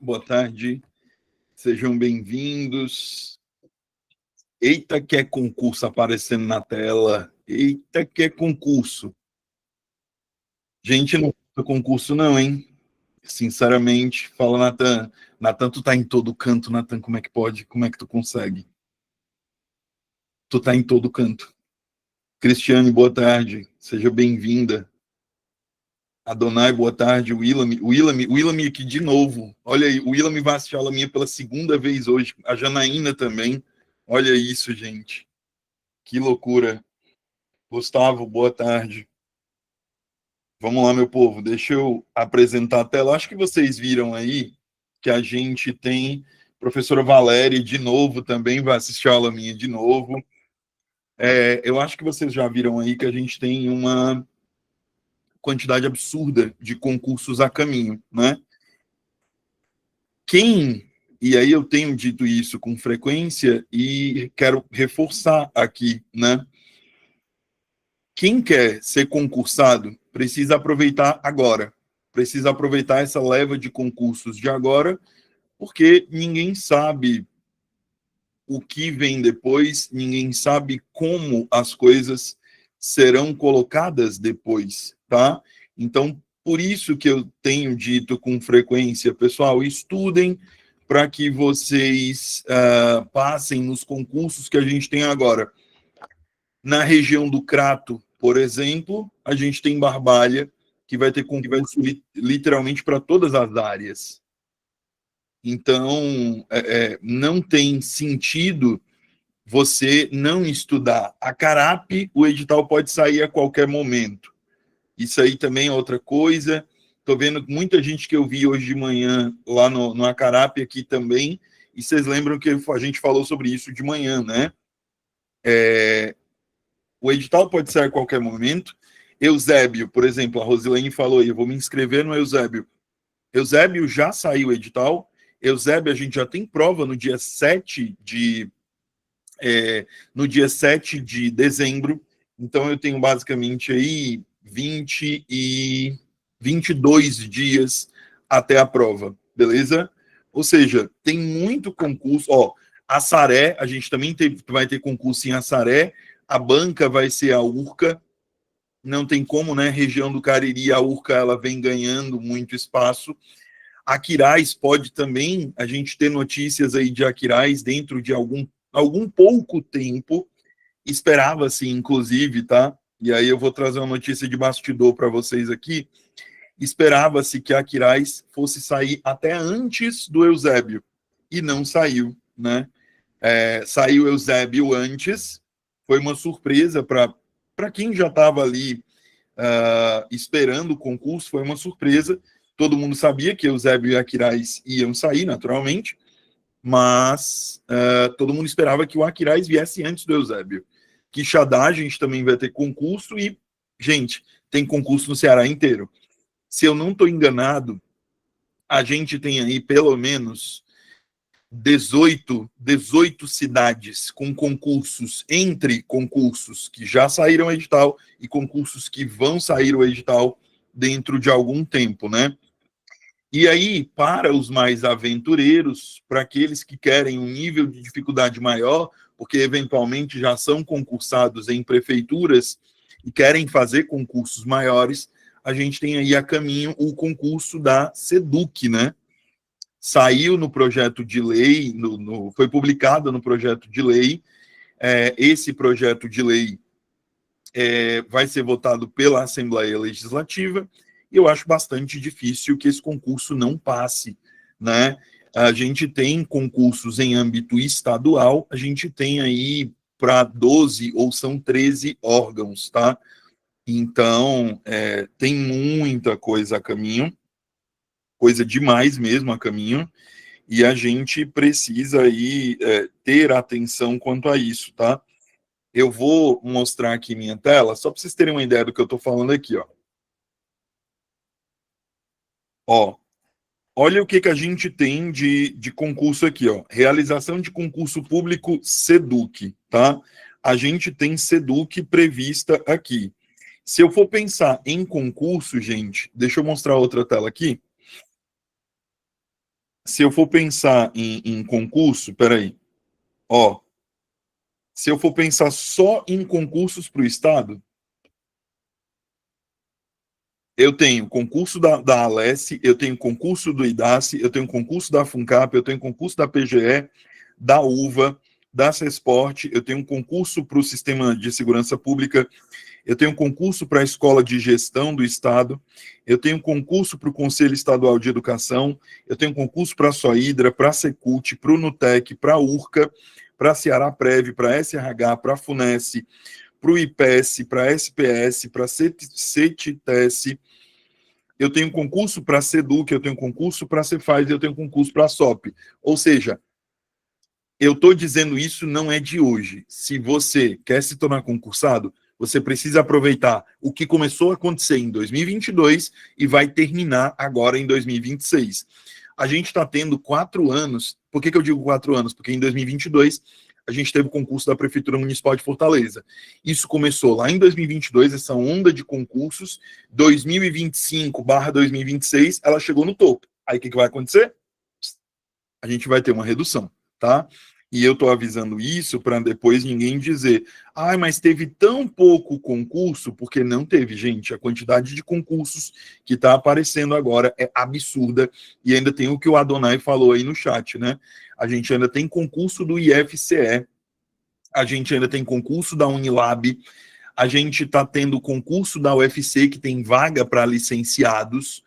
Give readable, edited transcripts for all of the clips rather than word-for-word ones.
Boa tarde, sejam bem-vindos. Eita, que é concurso aparecendo na tela. Eita, que é concurso. Gente, não é concurso não, hein? Sinceramente, fala, Natan. Natan, tu tá em todo canto, Natan, como é que pode? Como é que tu consegue? Tu tá em todo canto. Cristiane, boa tarde, seja bem-vinda. Adonai, boa tarde. Willam aqui de novo. Olha aí, o Willam vai assistir a aula minha pela segunda vez hoje. A Janaína também. Olha isso, gente. Que loucura. Gustavo, boa tarde. Vamos lá, meu povo. Deixa eu apresentar a tela. Acho que vocês viram aí que a gente tem professora Valéria de novo também, vai assistir a aula minha de novo. Eu acho que vocês já viram aí que a gente tem uma quantidade absurda de concursos a caminho, né? E aí eu tenho dito isso com frequência e quero reforçar aqui, né? Quem quer ser concursado precisa aproveitar agora, precisa aproveitar essa leva de concursos de agora, porque ninguém sabe o que vem depois, ninguém sabe como as coisas serão colocadas depois, tá? Então, por isso que eu tenho dito com frequência, pessoal, estudem para que vocês passem nos concursos que a gente tem agora. Na região do Crato, por exemplo, a gente tem Barbalha, que vai ter concurso literalmente para todas as áreas. Então, não tem sentido você não estudar. A Carap, o edital pode sair a qualquer momento. Isso aí também é outra coisa. Estou vendo muita gente que eu vi hoje de manhã lá no Acarap aqui também, e vocês lembram que a gente falou sobre isso de manhã, né? O edital pode sair a qualquer momento. Eusébio, por exemplo, a Rosilene falou, eu vou me inscrever no Eusébio. Eusébio já saiu o edital. Eusébio, a gente já tem prova no dia 7 de dezembro. Então, eu tenho basicamente aí 22 dias até a prova, beleza? Ou seja, tem muito concurso. Ó, Assaré, a gente também vai ter concurso em Assaré. A banca vai ser a URCA. Não tem como, né? Região do Cariri, a URCA ela vem ganhando muito espaço. Aquiraz pode também, a gente ter notícias aí de Aquiraz dentro de algum pouco tempo, esperava-se, inclusive, tá? E aí eu vou trazer uma notícia de bastidor para vocês aqui. Esperava-se que a Aquiraz fosse sair até antes do Eusébio, e não saiu, né? Saiu o Eusébio antes, foi uma surpresa para quem já estava ali esperando o concurso, foi uma surpresa. Todo mundo sabia que Eusébio e Aquiraz iam sair, naturalmente, mas todo mundo esperava que o Aquiraz viesse antes do Eusébio. Quixadá, a gente também vai ter concurso e, gente, tem concurso no Ceará inteiro. Se eu não estou enganado, a gente tem aí pelo menos 18 cidades com concursos, entre concursos que já saíram o edital e concursos que vão sair o edital dentro de algum tempo, né? E aí, para os mais aventureiros, para aqueles que querem um nível de dificuldade maior, porque eventualmente já são concursados em prefeituras e querem fazer concursos maiores, a gente tem aí a caminho o concurso da SEDUC, né? Saiu no projeto de lei, foi publicado no projeto de lei. Esse projeto de lei vai ser votado pela Assembleia Legislativa, e eu acho bastante difícil que esse concurso não passe, né? A gente tem concursos em âmbito estadual, a gente tem aí para 12 ou são 13 órgãos, tá? Então, tem muita coisa a caminho, coisa demais mesmo a caminho, e a gente precisa aí ter atenção quanto a isso, tá? Eu vou mostrar aqui minha tela, só para vocês terem uma ideia do que eu estou falando aqui, ó. Ó, olha o que a gente tem de concurso aqui, ó. Realização de concurso público SEDUC, tá? A gente tem SEDUC prevista aqui. Se eu for pensar em concurso, gente, deixa eu mostrar outra tela aqui. se eu for pensar em concurso, peraí, ó, se eu for pensar só em concursos para o Estado, eu tenho concurso da Alesse, eu tenho concurso do IDACE, eu tenho concurso da FUNCAP, eu tenho concurso da PGE, da UVA, da CESPORT, eu tenho um concurso para o Sistema de Segurança Pública, eu tenho um concurso para a Escola de Gestão do Estado, eu tenho um concurso para o Conselho Estadual de Educação, eu tenho um concurso para a SOIDRA, para a Secult, para o NUTEC, para a URCA, para a Ceará Prev, para a SRH, para a FUNESE, para o IPES, para a SPS, para a CETITES, eu tenho concurso para a SEDUC, eu tenho concurso para a Cefaz, eu tenho concurso para a SOP. Ou seja, eu estou dizendo isso não é de hoje. Se você quer se tornar concursado, você precisa aproveitar o que começou a acontecer em 2022 e vai terminar agora em 2026. A gente está tendo 4 anos. Por que eu digo 4 anos? Porque em 2022 a gente teve o concurso da Prefeitura Municipal de Fortaleza. Isso começou lá em 2022, essa onda de concursos. 2025/2026, ela chegou no topo. Aí o que vai acontecer? A gente vai ter uma redução, tá? E eu estou avisando isso para depois ninguém dizer, mas teve tão pouco concurso, porque não teve, gente. A quantidade de concursos que está aparecendo agora é absurda. E ainda tem o que o Adonai falou aí no chat, né? A gente ainda tem concurso do IFCE, a gente ainda tem concurso da Unilab, a gente está tendo concurso da UFC, que tem vaga para licenciados,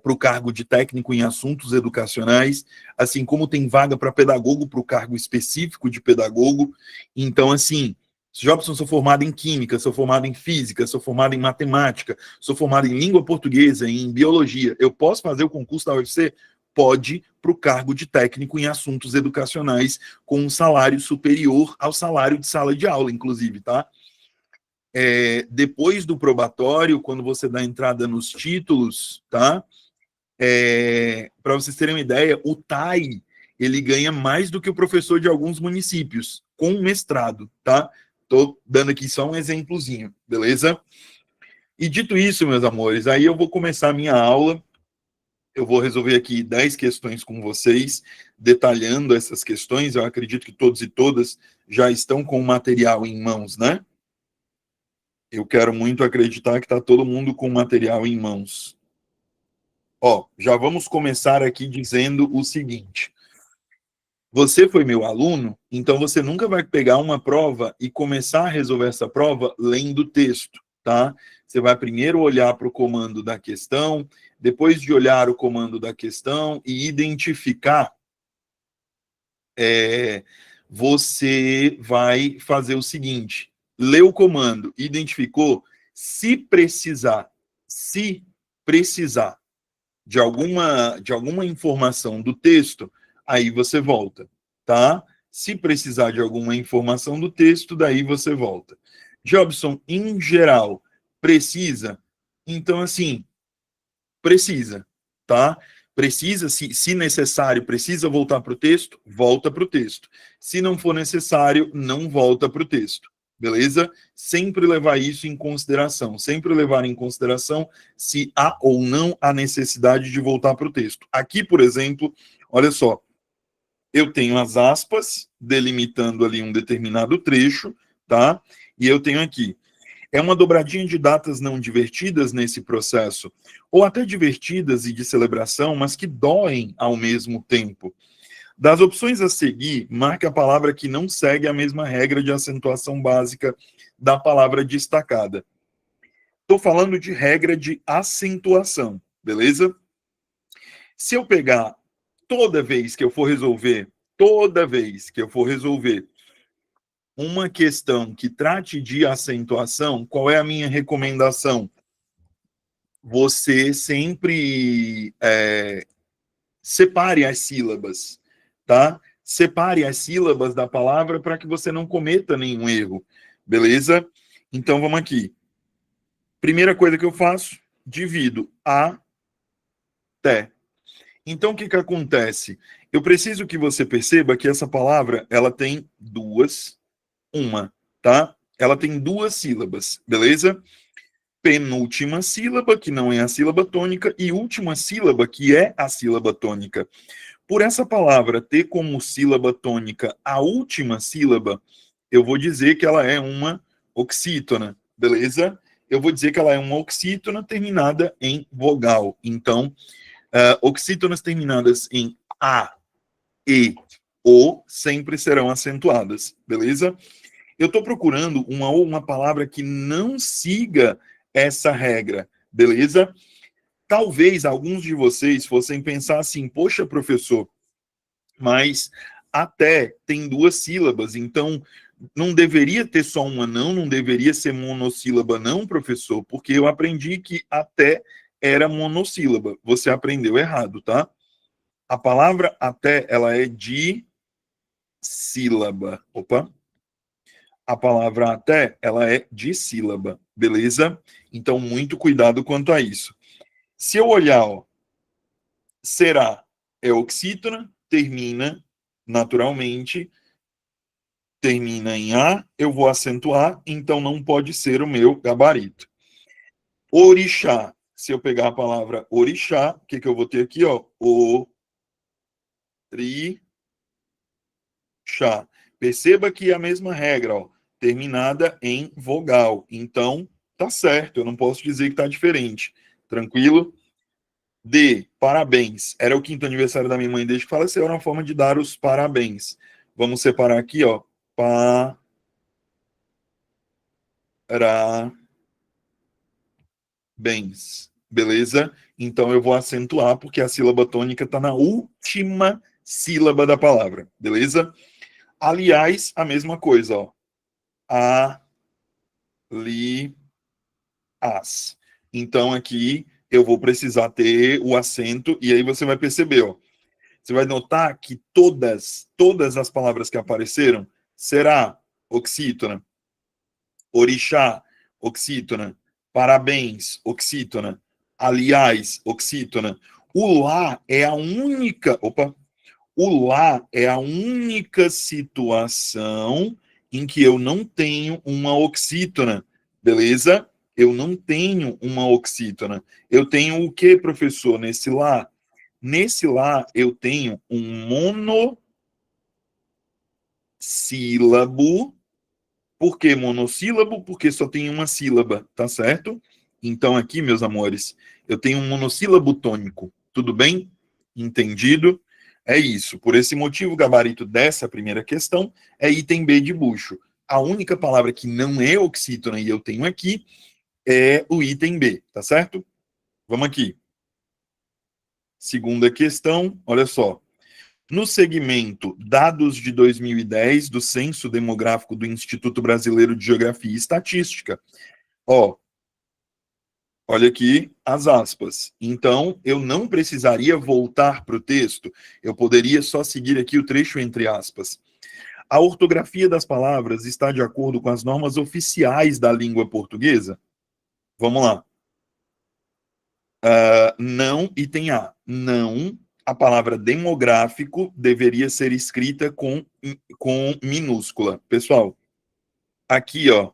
para o cargo de técnico em assuntos educacionais, assim como tem vaga para pedagogo, para o cargo específico de pedagogo. Então, assim, Jobson, sou formado em química, sou formado em física, sou formado em matemática, sou formado em língua portuguesa, em biologia. Eu posso fazer o concurso da UFC? Pode, para o cargo de técnico em assuntos educacionais, com um salário superior ao salário de sala de aula, inclusive, tá? Depois do probatório, quando você dá entrada nos títulos, tá? Para vocês terem uma ideia, o TAI, ele ganha mais do que o professor de alguns municípios, com mestrado, tá? Tô dando aqui só um exemplozinho, beleza? E dito isso, meus amores, aí eu vou começar a minha aula. Eu vou resolver aqui 10 questões com vocês, detalhando essas questões. Eu acredito que todos e todas já estão com o material em mãos, né? Eu quero muito acreditar que está todo mundo com o material em mãos. Ó, já vamos começar aqui dizendo o seguinte. Você foi meu aluno, então você nunca vai pegar uma prova e começar a resolver essa prova lendo o texto, tá? Você vai primeiro olhar para o comando da questão, depois de olhar o comando da questão e identificar, você vai fazer o seguinte, lê o comando, identificou, se precisar de alguma informação do texto, aí você volta, tá? Se precisar de alguma informação do texto, daí você volta. Jobson, em geral, precisa? Então, assim, precisa, tá? Precisa, se necessário, precisa voltar para o texto, volta para o texto. Se não for necessário, não volta para o texto. Beleza? Sempre levar isso em consideração. Sempre levar em consideração se há ou não a necessidade de voltar para o texto. Aqui, por exemplo, olha só. Eu tenho as aspas delimitando ali um determinado trecho, tá? E eu tenho aqui. É uma dobradinha de datas não divertidas nesse processo, ou até divertidas e de celebração, mas que doem ao mesmo tempo. Das opções a seguir, marque a palavra que não segue a mesma regra de acentuação básica da palavra destacada. Estou falando de regra de acentuação, beleza? Se eu pegar toda vez que eu for resolver uma questão que trate de acentuação, qual é a minha recomendação? Você sempre separe as sílabas, tá? Separe as sílabas da palavra para que você não cometa nenhum erro, beleza? Então, vamos aqui. Primeira coisa que eu faço, divido até. Então, o que acontece? Eu preciso que você perceba que essa palavra, ela tem tá? Ela tem 2 sílabas, beleza? Penúltima sílaba, que não é a sílaba tônica, e última sílaba, que é a sílaba tônica. Por essa palavra ter como sílaba tônica a última sílaba, eu vou dizer que ela é uma oxítona, beleza? Eu vou dizer que ela é uma oxítona terminada em vogal. Então, oxítonas terminadas em A, E, O sempre serão acentuadas, beleza? Eu estou procurando uma palavra que não siga essa regra, beleza? Talvez alguns de vocês fossem pensar assim, poxa, professor, mas até tem duas sílabas, então não deveria ter só uma não deveria ser monossílaba não, professor, porque eu aprendi que até era monossílaba. Você aprendeu errado, tá? A palavra até, ela é de sílaba. Opa. A palavra até, ela é de sílaba, beleza? Então, muito cuidado quanto a isso. Se eu olhar, ó, será é oxítona, termina naturalmente, termina em A, eu vou acentuar, então não pode ser o meu gabarito. Orixá, se eu pegar a palavra orixá, o que eu vou ter aqui, ó? Orixá. Perceba que é a mesma regra, ó, terminada em vogal. Então, tá certo, eu não posso dizer que tá diferente. Tranquilo? D, parabéns. Era o quinto aniversário da minha mãe desde que faleceu, era uma forma de dar os parabéns. Vamos separar aqui, ó. Parabéns. Beleza? Então eu vou acentuar, porque a sílaba tônica está na última sílaba da palavra. Beleza? Aliás, a mesma coisa, ó. As. Então aqui eu vou precisar ter o acento, e aí você vai perceber, ó. Você vai notar que todas as palavras que apareceram, será oxítona, orixá, oxítona, parabéns, oxítona, aliás, oxítona. O lá é a única, o lá é a única situação em que eu não tenho uma oxítona, beleza? Eu não tenho uma oxítona. Eu tenho o que, professor, nesse lá? Nesse lá, eu tenho um monossílabo. Por que monossílabo? Porque só tem uma sílaba, tá certo? Então, aqui, meus amores, eu tenho um monossílabo tônico. Tudo bem? Entendido? É isso. Por esse motivo, o gabarito dessa primeira questão é item B de bucho. A única palavra que não é oxítona e eu tenho aqui é o item B, tá certo? Vamos aqui. Segunda questão, olha só. No segmento Dados de 2010 do Censo Demográfico do Instituto Brasileiro de Geografia e Estatística, ó, olha aqui as aspas. Então, eu não precisaria voltar para o texto, eu poderia só seguir aqui o trecho entre aspas. A ortografia das palavras está de acordo com as normas oficiais da língua portuguesa? Vamos lá. Não, item A. Não, a palavra demográfico deveria ser escrita com minúscula. Pessoal, aqui, ó,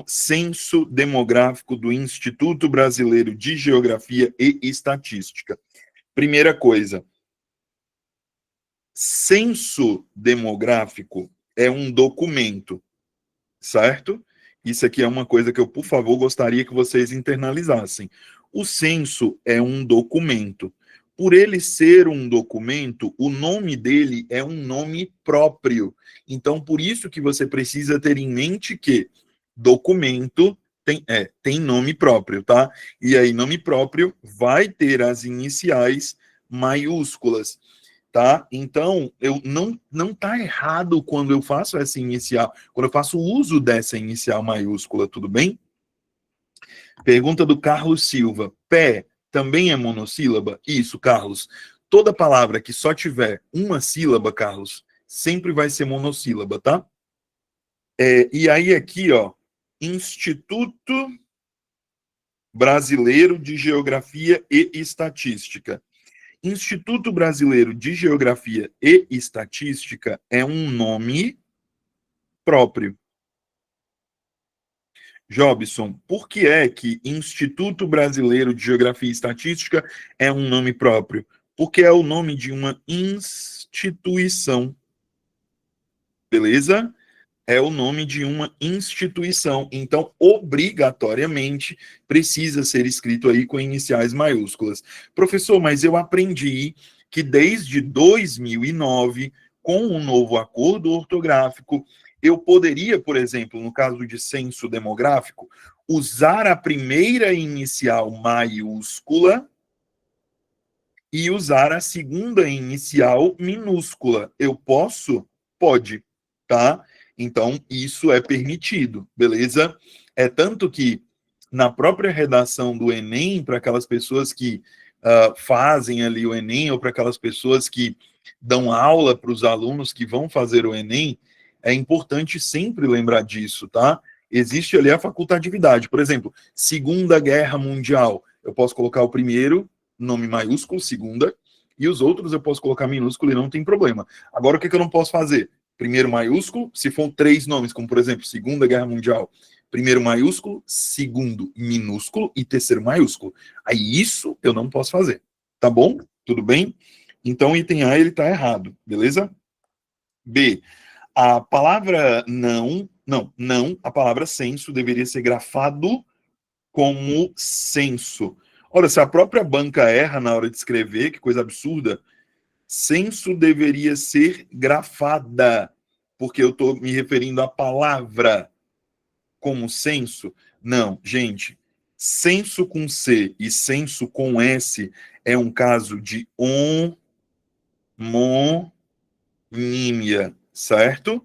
Censo Demográfico do Instituto Brasileiro de Geografia e Estatística. Primeira coisa, censo demográfico é um documento, certo? Isso aqui é uma coisa que eu, por favor, gostaria que vocês internalizassem. O censo é um documento. Por ele ser um documento, o nome dele é um nome próprio. Então, por isso que você precisa ter em mente que documento tem nome próprio, tá? E aí, nome próprio vai ter as iniciais maiúsculas, tá? Então, eu não tá errado quando eu faço essa inicial, quando eu faço uso dessa inicial maiúscula, tudo bem? Pergunta do Carlos Silva. Pé também é monossílaba? Isso, Carlos. Toda palavra que só tiver uma sílaba, Carlos, sempre vai ser monossílaba, tá? E aí aqui, ó, Instituto Brasileiro de Geografia e Estatística. Instituto Brasileiro de Geografia e Estatística é um nome próprio. Jobson, por que é que Instituto Brasileiro de Geografia e Estatística é um nome próprio? Porque é o nome de uma instituição, beleza? É o nome de uma instituição. Então, obrigatoriamente, precisa ser escrito aí com iniciais maiúsculas. Professor, mas eu aprendi que desde 2009, com um novo acordo ortográfico, eu poderia, por exemplo, no caso de censo demográfico, usar a primeira inicial maiúscula e usar a segunda inicial minúscula. Eu posso? Pode, tá? Então, isso é permitido, beleza? É tanto que na própria redação do Enem, para aquelas pessoas que fazem ali o Enem, ou para aquelas pessoas que dão aula para os alunos que vão fazer o Enem, é importante sempre lembrar disso, tá? Existe ali a facultatividade. Por exemplo, Segunda Guerra Mundial. Eu posso colocar o primeiro nome maiúsculo, segunda, e os outros eu posso colocar minúsculo e não tem problema. Agora, o que eu não posso fazer? Primeiro maiúsculo, se for 3 nomes, como por exemplo, Segunda Guerra Mundial, primeiro maiúsculo, segundo minúsculo e terceiro maiúsculo. Aí isso eu não posso fazer. Tá bom? Tudo bem? Então, item A, ele tá errado, beleza? B, a palavra não, a palavra censo deveria ser grafado como censo. Olha, se a própria banca erra na hora de escrever, que coisa absurda, censo deveria ser grafada, porque eu estou me referindo à palavra como censo. Não, gente, censo com C e censo com S é um caso de homonímia, certo?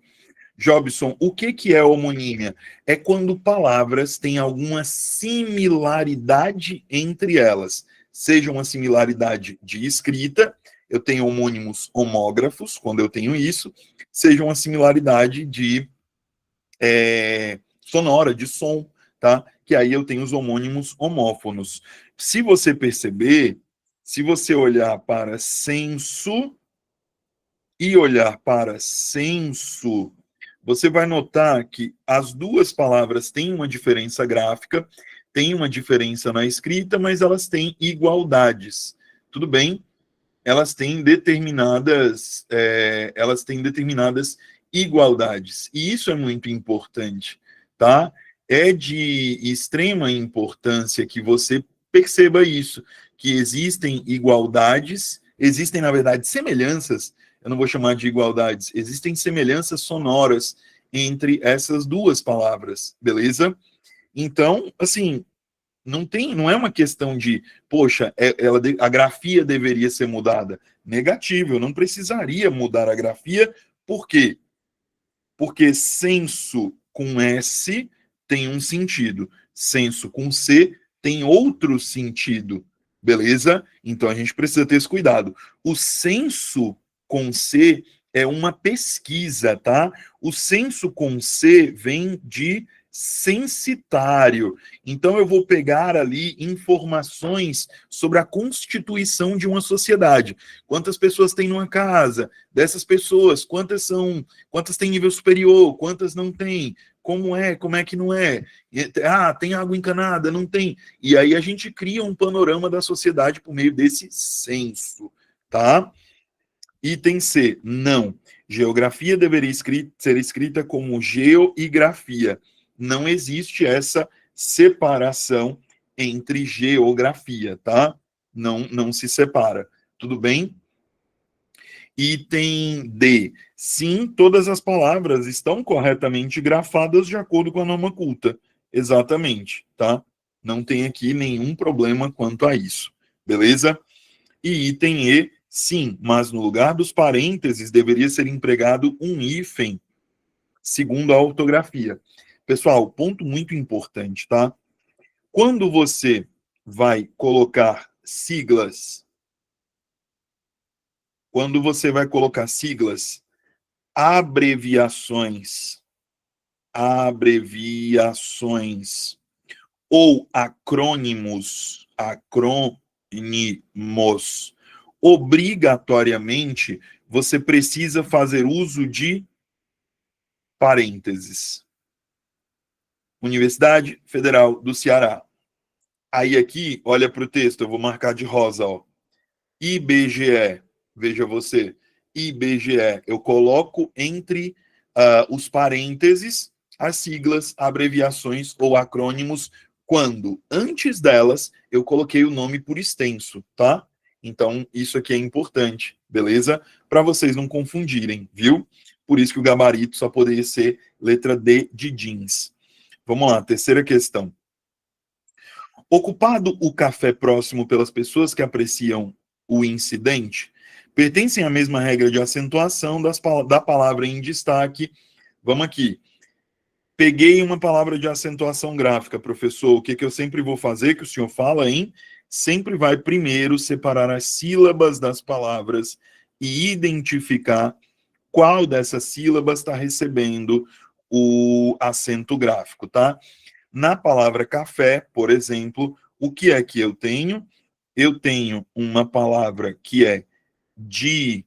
Jobson, o que é homonímia? É quando palavras têm alguma similaridade entre elas, seja uma similaridade de escrita, eu tenho homônimos homógrafos, quando eu tenho isso, seja uma similaridade de sonora, de som, tá? Que aí eu tenho os homônimos homófonos. Se você perceber, se você olhar para censo e olhar para censo, você vai notar que as duas palavras têm uma diferença gráfica, têm uma diferença na escrita, mas elas têm igualdades. Tudo bem? Elas têm determinadas igualdades. E isso é muito importante, tá? É de extrema importância que você perceba isso, que existem igualdades, existem, na verdade, semelhanças, eu não vou chamar de igualdades, existem semelhanças sonoras entre essas duas palavras, beleza? Então, assim, não é uma questão de, poxa, a grafia deveria ser mudada. Negativo, eu não precisaria mudar a grafia, por quê? Porque senso com S tem um sentido, senso com C tem outro sentido, beleza? Então a gente precisa ter esse cuidado. O senso com C é uma pesquisa, tá? O senso com C vem de censitário. Então eu vou pegar ali informações sobre a constituição de uma sociedade. Quantas pessoas tem numa casa? Dessas pessoas, quantas têm nível superior, quantas não têm, como é que não é? Tem água encanada, não tem. E aí a gente cria um panorama da sociedade por meio desse censo, tá? Item C, não. Geografia deveria ser escrita como geografia. Não existe essa separação entre geografia, tá? Não se separa. Tudo bem? Item D. Sim, todas as palavras estão corretamente grafadas de acordo com a norma culta. Exatamente, tá? Não tem aqui nenhum problema quanto a isso. Beleza? E item E, sim, mas no lugar dos parênteses deveria ser empregado um hífen, segundo a ortografia. Pessoal, ponto muito importante, tá? Quando você vai colocar siglas, abreviações, ou acrônimos, obrigatoriamente você precisa fazer uso de parênteses. Universidade Federal do Ceará. Aí aqui, olha para o texto, eu vou marcar de rosa, ó. IBGE, veja você, IBGE, eu coloco entre os parênteses as siglas, abreviações ou acrônimos quando, antes delas, eu coloquei o nome por extenso, tá? Então, isso aqui é importante, beleza? Para vocês não confundirem, viu? Por isso que o gabarito só poderia ser letra D de jeans. Vamos lá, terceira questão. Ocupado o café próximo pelas pessoas que apreciam o incidente, pertencem à mesma regra de acentuação da palavra em destaque. Vamos aqui. Peguei uma palavra de acentuação gráfica, professor. O que, que eu sempre vou fazer, que o senhor fala, hein? Sempre vai primeiro separar as sílabas das palavras e identificar qual dessas sílabas está recebendo o acento gráfico, tá? Na palavra café, por exemplo, o que é que eu tenho? Eu tenho uma palavra que é dissílaba.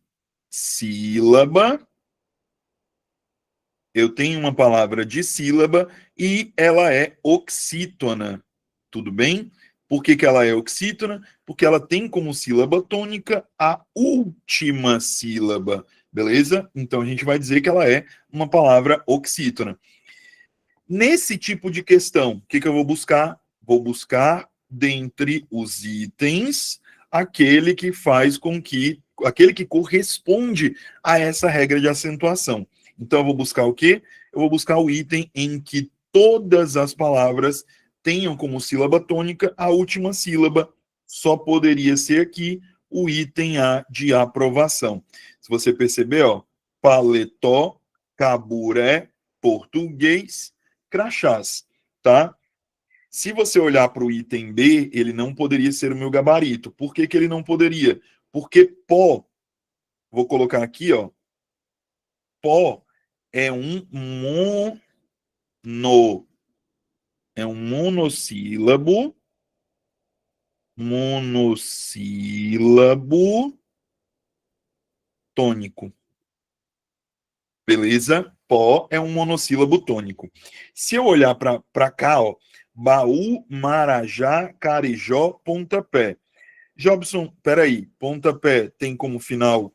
Eu tenho uma palavra dissílaba e ela é oxítona. Tudo bem? Por que, que ela é oxítona? Porque ela tem como sílaba tônica a última sílaba. Beleza? Então a gente vai dizer que ela é uma palavra oxítona. Nesse tipo de questão, o que, que eu vou buscar? Vou buscar, dentre os itens, aquele que faz com que, aquele que corresponde a essa regra de acentuação. Então, eu vou buscar o quê? Eu vou buscar o item em que todas as palavras tenham como sílaba tônica a última sílaba. Só poderia ser aqui o item A de aprovação. Se você perceber, ó, paletó, caburé, português, crachás, tá? Se você olhar para o item B, ele não poderia ser o meu gabarito. Por que, que ele não poderia? Porque pó, vou colocar aqui, ó, pó é um monossílabo, monossílabo tônico. Beleza? Pó é um monossílabo tônico. Se eu olhar para cá, ó, Baú, Marajá, Carijó, Pontapé. Jobson, peraí, pontapé tem como final,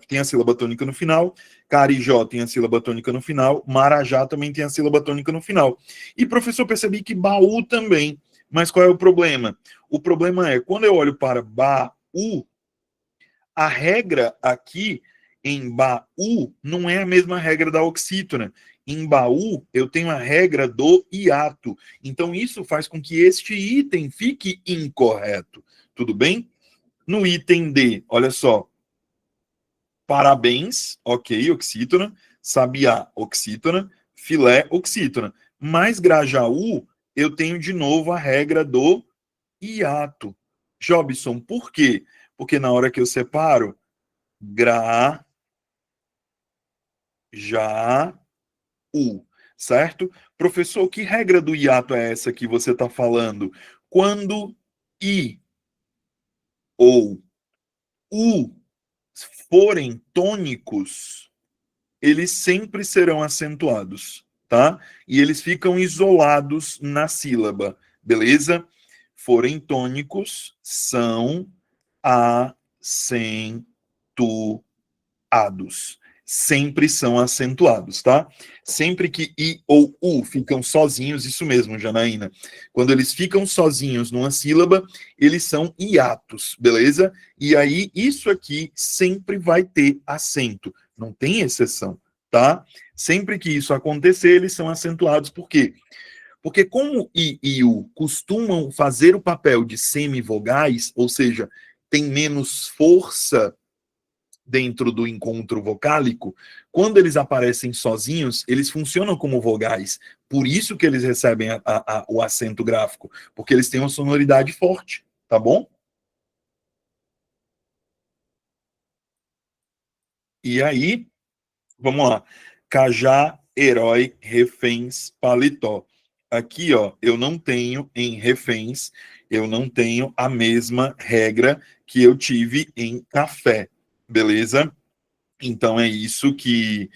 tem a sílaba tônica no final, Carijó tem a sílaba tônica no final, Marajá também tem a sílaba tônica no final. E, professor, percebi que baú também. Mas qual é o problema? O problema é, quando eu olho para baú, a regra aqui em baú não é a mesma regra da oxítona. Em baú, eu tenho a regra do hiato. Então, isso faz com que este item fique incorreto. Tudo bem? No item D, olha só. Parabéns, ok, oxítona. Sabiá, oxítona. Filé, oxítona. Mas Grajaú, eu tenho de novo a regra do hiato. Jobson, por quê? Porque na hora que eu separo, gra, já, u, certo? Professor, que regra do hiato é essa que você está falando? Quando i ou u forem tônicos, eles sempre serão acentuados, tá? E eles ficam isolados na sílaba, beleza? Forem tônicos, são acentuados. Sempre são acentuados, tá? Sempre que I ou U ficam sozinhos, isso mesmo, Janaína. Quando eles ficam sozinhos numa sílaba, eles são hiatos, beleza? E aí, isso aqui sempre vai ter acento, não tem exceção, tá? Sempre que isso acontecer, eles são acentuados, por quê? Porque como I e U costumam fazer o papel de semivogais, ou seja, tem menos força dentro do encontro vocálico, quando eles aparecem sozinhos, eles funcionam como vogais. Por isso que eles recebem o acento gráfico, porque eles têm uma sonoridade forte, tá bom? E aí, vamos lá. Cajá, herói, reféns, paletó. Aqui, ó, eu não tenho em reféns, eu não tenho a mesma regra que eu tive em café, beleza? Então é isso que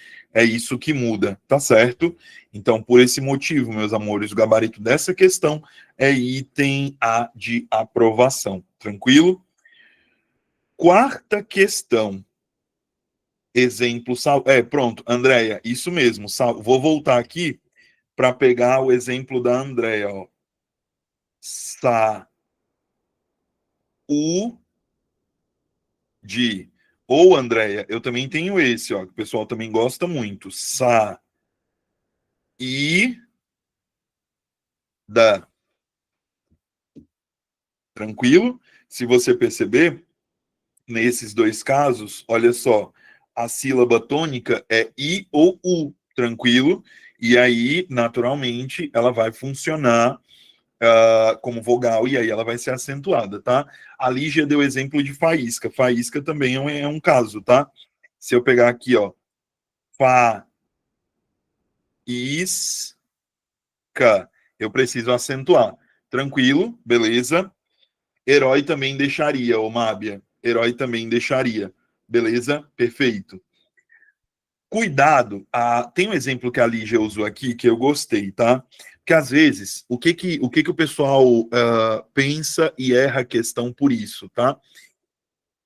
muda, tá certo? Então, por esse motivo, meus amores, o gabarito dessa questão é item A de aprovação. Tranquilo? Quarta questão. Exemplo, pronto, Andréia, isso mesmo. Vou voltar aqui para pegar o exemplo da Andréia, ó. De. Ou, Andréia, eu também tenho esse, ó, que o pessoal também gosta muito. Da. Tranquilo? Se você perceber, nesses dois casos, olha só, a sílaba tônica é I ou U, tranquilo? E aí, naturalmente, ela vai funcionar como vogal e aí ela vai ser acentuada, tá? A Lígia deu exemplo de faísca. Faísca também é um caso, tá? Se eu pegar aqui, ó, faísca, eu preciso acentuar. Tranquilo, beleza? Herói também deixaria, ô Mábia. Herói também deixaria. Beleza? Perfeito. Cuidado, tem um exemplo que a Lígia usou aqui que eu gostei, tá? Que às vezes, o que que o pessoal pensa e erra a questão por isso, tá?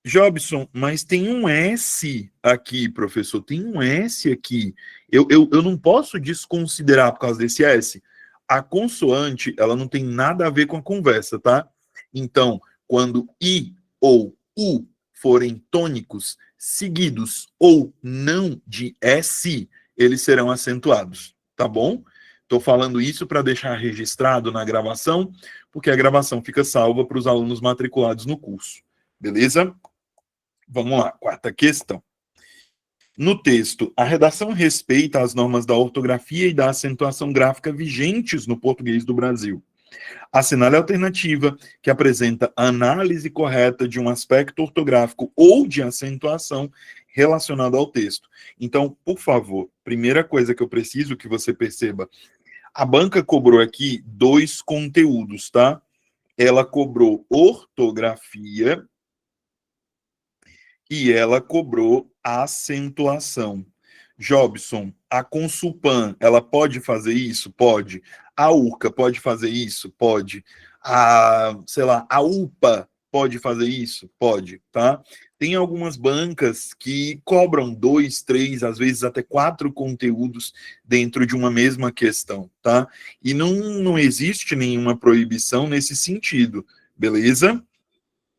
Jobson, mas tem um S aqui, professor, tem um S aqui. Eu não posso desconsiderar por causa desse S. A consoante, ela não tem nada a ver com a conversa, tá? Então, quando I ou U forem tônicos, seguidos ou não de S, eles serão acentuados, tá bom? Estou falando isso para deixar registrado na gravação, porque a gravação fica salva para os alunos matriculados no curso. Beleza? Vamos lá, quarta questão. No texto, a redação respeita as normas da ortografia e da acentuação gráfica vigentes no português do Brasil. Assinale a alternativa que apresenta a análise correta de um aspecto ortográfico ou de acentuação relacionado ao texto. Então, por favor, primeira coisa que eu preciso que você perceba, a banca cobrou aqui dois conteúdos, tá? Ela cobrou ortografia e ela cobrou a acentuação. Jobson, a Consulpan, ela pode fazer isso? Pode. A URCA pode fazer isso? Pode. Sei lá, a UPA pode fazer isso? Pode, tá? Tem algumas bancas que cobram dois, três, às vezes até quatro conteúdos dentro de uma mesma questão, tá? E não existe nenhuma proibição nesse sentido, beleza?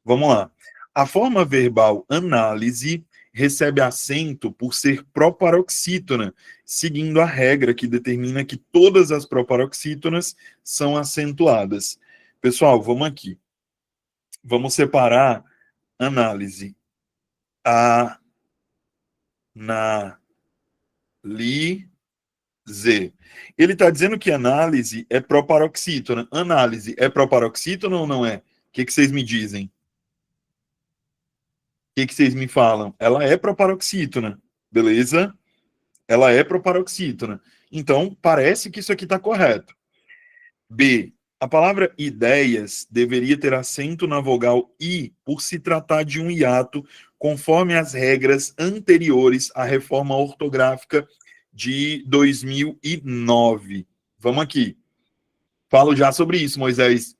Vamos lá. A forma verbal análise recebe acento por ser proparoxítona, seguindo a regra que determina que todas as proparoxítonas são acentuadas. Pessoal, vamos aqui. Vamos separar análise. Análise. Ele está dizendo que análise é proparoxítona. Análise é proparoxítona ou não é? O que vocês me dizem? Que vocês me falam? Ela é proparoxítona, beleza? Ela é proparoxítona. Então, parece que isso aqui está correto. B. A palavra ideias deveria ter acento na vogal I por se tratar de um hiato, conforme as regras anteriores à reforma ortográfica de 2009. Vamos aqui. Falo já sobre isso, Moisés.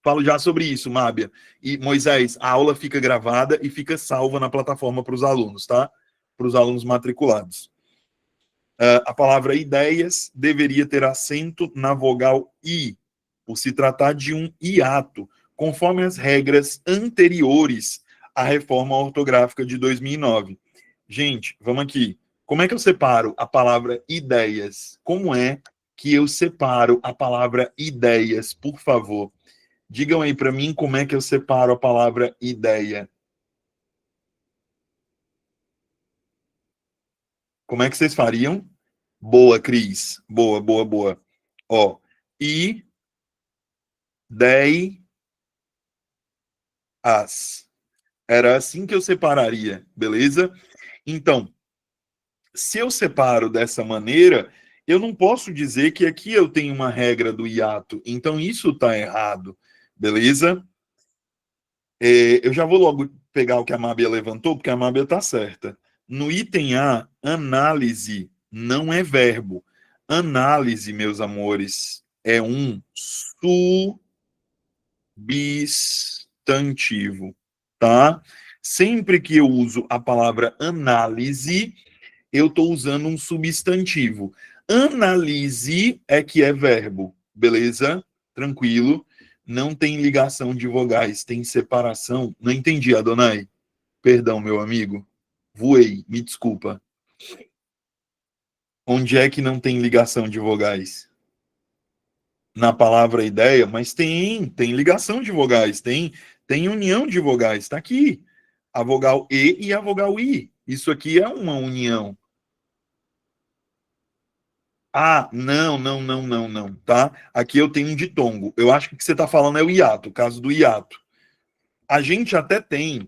Falo já sobre isso, Mábia. E, Moisés, a aula fica gravada e fica salva na plataforma para os alunos, tá? Para os alunos matriculados. A palavra ideias deveria ter acento na vogal I, por se tratar de um hiato, conforme as regras anteriores à reforma ortográfica de 2009. Gente, vamos aqui. Como é que eu separo a palavra ideias? Como é que eu separo a palavra ideias, por favor? Digam aí para mim como é que eu separo a palavra ideia. Como é que vocês fariam? Boa, Cris. Boa, boa, boa. Ó, ideias. Era assim que eu separaria, beleza? Então, se eu separo dessa maneira, eu não posso dizer que aqui eu tenho uma regra do hiato. Então, isso está errado, beleza? Eu já vou logo pegar o que a Mábia levantou, porque a Mábia está certa. No item A, análise não é verbo. Análise, meus amores, é um substantivo, tá? Sempre que eu uso a palavra análise, eu estou usando um substantivo. Analise é que é verbo, beleza? Tranquilo. Não tem ligação de vogais, tem separação. Não entendi, Adonai. Perdão, meu amigo. Voei, me desculpa. Onde é que não tem ligação de vogais? Na palavra ideia, mas tem ligação de vogais, tem união de vogais, está aqui. A vogal E e a vogal I. Isso aqui é uma união. Ah, não, tá? Aqui eu tenho um ditongo. Eu acho que o que você está falando é o hiato, o caso do hiato. A gente até tem,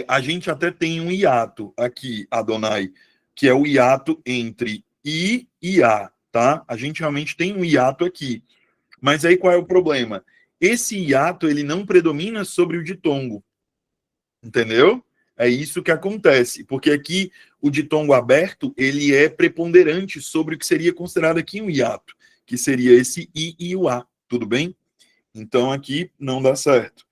a gente até tem um hiato aqui, Adonai, que é o hiato entre I e A, tá? A gente realmente tem um hiato aqui. Mas aí qual é o problema? Esse hiato, ele não predomina sobre o ditongo, entendeu? É isso que acontece, porque aqui o ditongo aberto, ele é preponderante sobre o que seria considerado aqui um hiato, que seria esse I e o A, tudo bem? Então aqui não dá certo.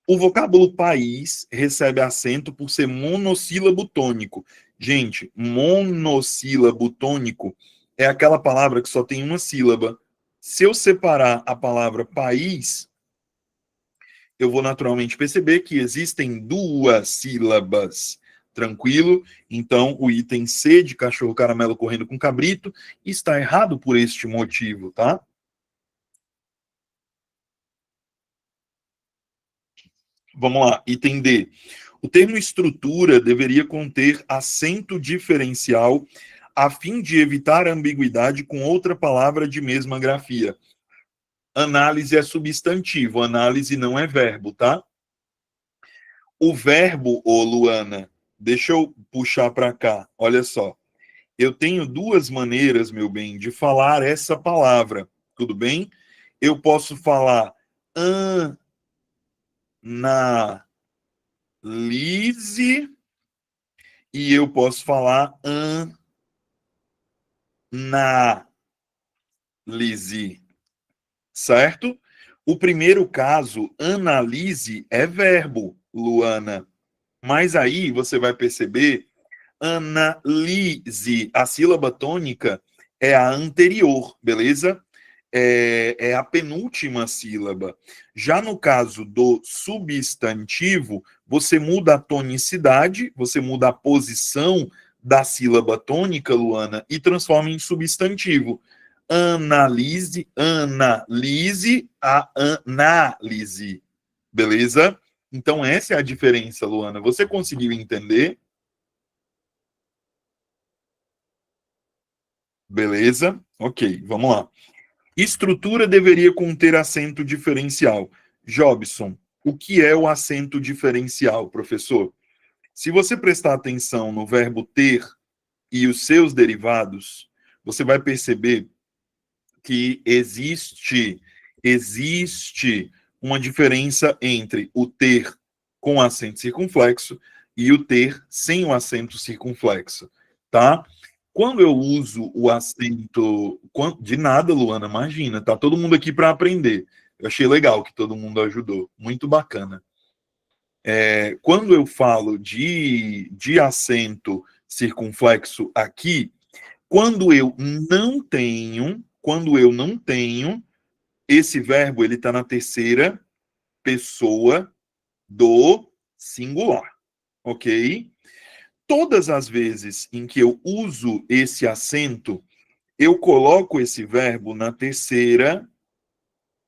O vocábulo país recebe acento por ser monossílabo tônico. Gente, monossílabo tônico é aquela palavra que só tem uma sílaba. Se eu separar a palavra país, eu vou naturalmente perceber que existem duas sílabas. Tranquilo? Então, o item C de cachorro caramelo correndo com cabrito está errado por este motivo, tá? Vamos lá, item D. O termo estrutura deveria conter acento diferencial a fim de evitar ambiguidade com outra palavra de mesma grafia. Análise é substantivo, análise não é verbo, tá? O verbo, ô Luana, deixa eu puxar para cá, olha só. Eu tenho duas maneiras, meu bem, de falar essa palavra, tudo bem? Eu posso falar analise e eu posso falar análise, certo? O primeiro caso, analise, é verbo, Luana. Mas aí você vai perceber, analise, a sílaba tônica é a anterior, beleza? É a penúltima sílaba. Já no caso do substantivo, você muda a tonicidade, você muda a posição da sílaba tônica, Luana, e transforma em substantivo. Analise, analise, a análise. Beleza? Então, essa é a diferença, Luana. Você conseguiu entender? Beleza? Ok, vamos lá. Estrutura deveria conter acento diferencial. Jobson, o que é o acento diferencial, professor? Se você prestar atenção no verbo ter e os seus derivados, você vai perceber que existe uma diferença entre o ter com acento circunflexo e o ter sem o acento circunflexo, tá? Quando eu uso o acento de nada, Luana, imagina, tá todo mundo aqui para aprender. Eu achei legal que todo mundo ajudou, muito bacana. Quando eu falo de acento circunflexo aqui, quando eu não tenho, esse verbo ele está na terceira pessoa do singular, ok? Todas as vezes em que eu uso esse acento, eu coloco esse verbo na terceira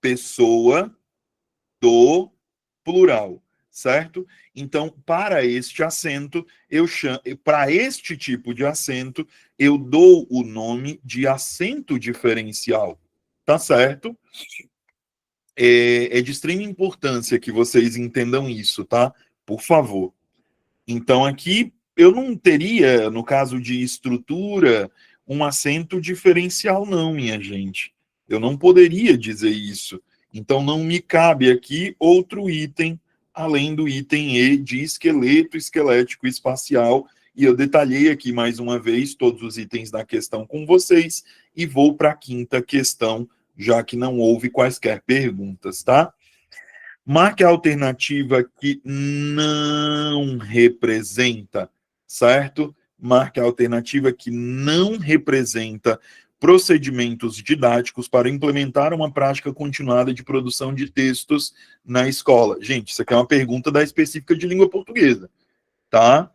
pessoa do plural, certo? Então, para este acento, para este tipo de acento, eu dou o nome de acento diferencial, tá certo? É de extrema importância que vocês entendam isso, tá? Por favor. Então, aqui eu não teria, no caso de estrutura, um acento diferencial, não, minha gente. Eu não poderia dizer isso. Então, não me cabe aqui outro item, além do item E de esqueleto, esquelético, espacial. E eu detalhei aqui mais uma vez todos os itens da questão com vocês e vou para a quinta questão, já que não houve quaisquer perguntas, tá? Marque a alternativa que não representa, certo? Marque a alternativa que não representa procedimentos didáticos para implementar uma prática continuada de produção de textos na escola. Gente, isso aqui é uma pergunta da específica de língua portuguesa, tá?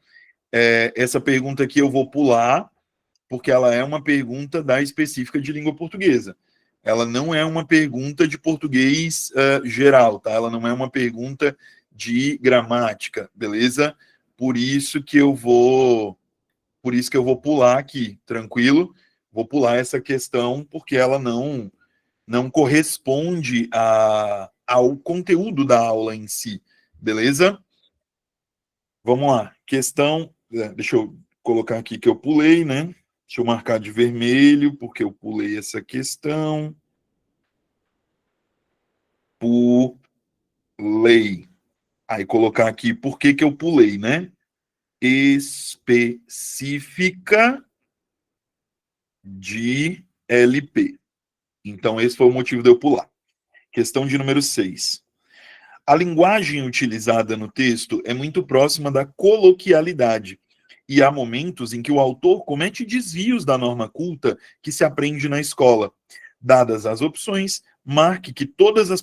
Essa pergunta aqui eu vou pular, porque ela é uma pergunta da específica de língua portuguesa. Ela não é uma pergunta de português geral, tá? Ela não é uma pergunta de gramática, beleza? Por isso que eu vou pular aqui, tranquilo? Vou pular essa questão porque ela não corresponde ao conteúdo da aula em si, beleza? Vamos lá. Questão, deixa eu colocar aqui que eu pulei, né? Deixa eu marcar de vermelho, porque eu pulei essa questão. Pulei. Aí colocar aqui por que eu pulei, né? Específica de LP. Então, esse foi o motivo de eu pular. Questão de número 6. A linguagem utilizada no texto é muito próxima da coloquialidade, e há momentos em que o autor comete desvios da norma culta que se aprende na escola. Dadas as opções, marque a que todas as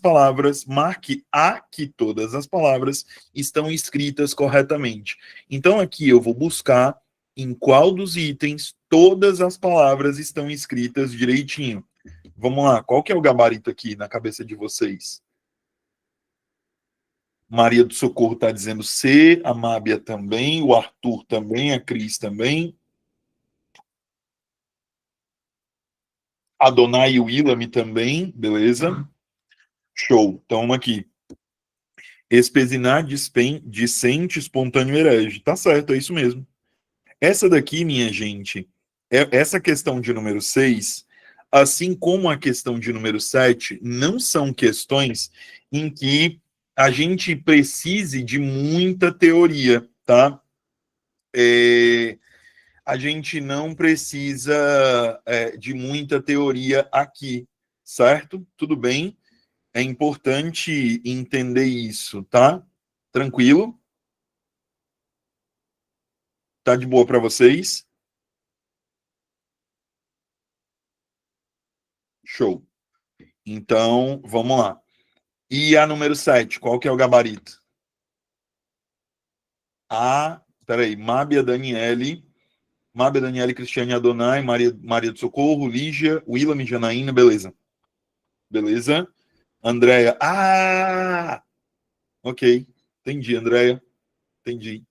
palavras estão escritas corretamente. Então aqui eu vou buscar em qual dos itens todas as palavras estão escritas direitinho. Vamos lá, qual que é o gabarito aqui na cabeça de vocês? Maria do Socorro está dizendo C, a Mábia também, o Arthur também, a Cris também. Adonai e o Willam também, beleza? Show, então aqui. Espesinar, dissente, espontâneo, herege. Tá certo, é isso mesmo. Essa daqui, minha gente, essa questão de número 6, assim como a questão de número 7, não são questões em que a gente precise de muita teoria, tá? A gente não precisa de muita teoria aqui, certo? Tudo bem? É importante entender isso, tá? Tranquilo? Tá de boa para vocês? Show. Então, vamos lá. E a número 7, qual que é o gabarito? Peraí, Mábia Daniele, Cristiane Adonai, Maria do Socorro, Lígia, Willam, Janaína, beleza. Beleza? Andréia, ok. Entendi, Andréia. Entendi.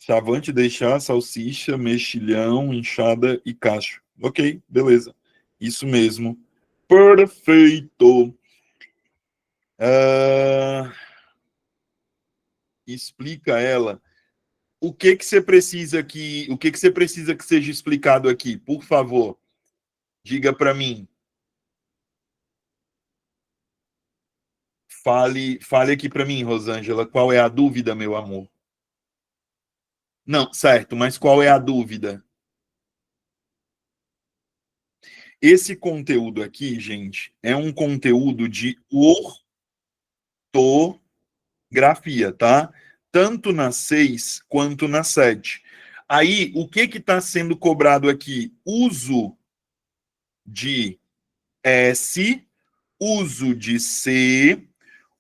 Chavante, deixar, salsicha, mexilhão, enxada e cacho. Ok, beleza. Isso mesmo. Perfeito. Explica ela. O que que você precisa que seja explicado aqui? Por favor, diga para mim. Fale aqui para mim, Rosângela, qual é a dúvida, meu amor? Não, certo, mas qual é a dúvida? Esse conteúdo aqui, gente, é um conteúdo de ortografia, tá? Tanto na 6 quanto na 7. Aí, o que está sendo cobrado aqui? Uso de S, uso de C,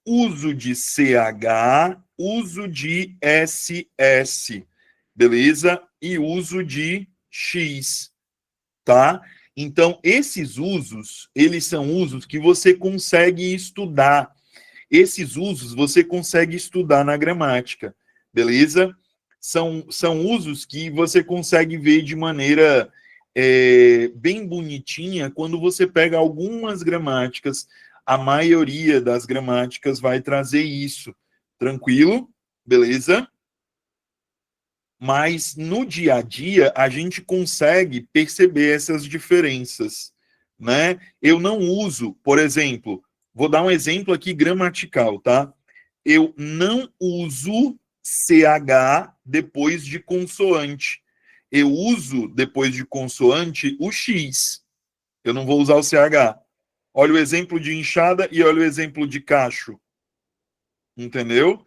uso de CH, uso de SS, beleza? E uso de X, tá? Então, esses usos, eles são usos que você consegue estudar. Esses usos você consegue estudar na gramática, beleza? São usos que você consegue ver de maneira bem bonitinha quando você pega algumas gramáticas. A maioria das gramáticas vai trazer isso. Tranquilo? Beleza? Mas no dia a dia a gente consegue perceber essas diferenças, né? Eu não uso, por exemplo, vou dar um exemplo aqui gramatical, tá? Eu não uso CH depois de consoante. Eu uso depois de consoante o X. Eu não vou usar o CH. Olha o exemplo de enxada e olha o exemplo de cacho. Entendeu?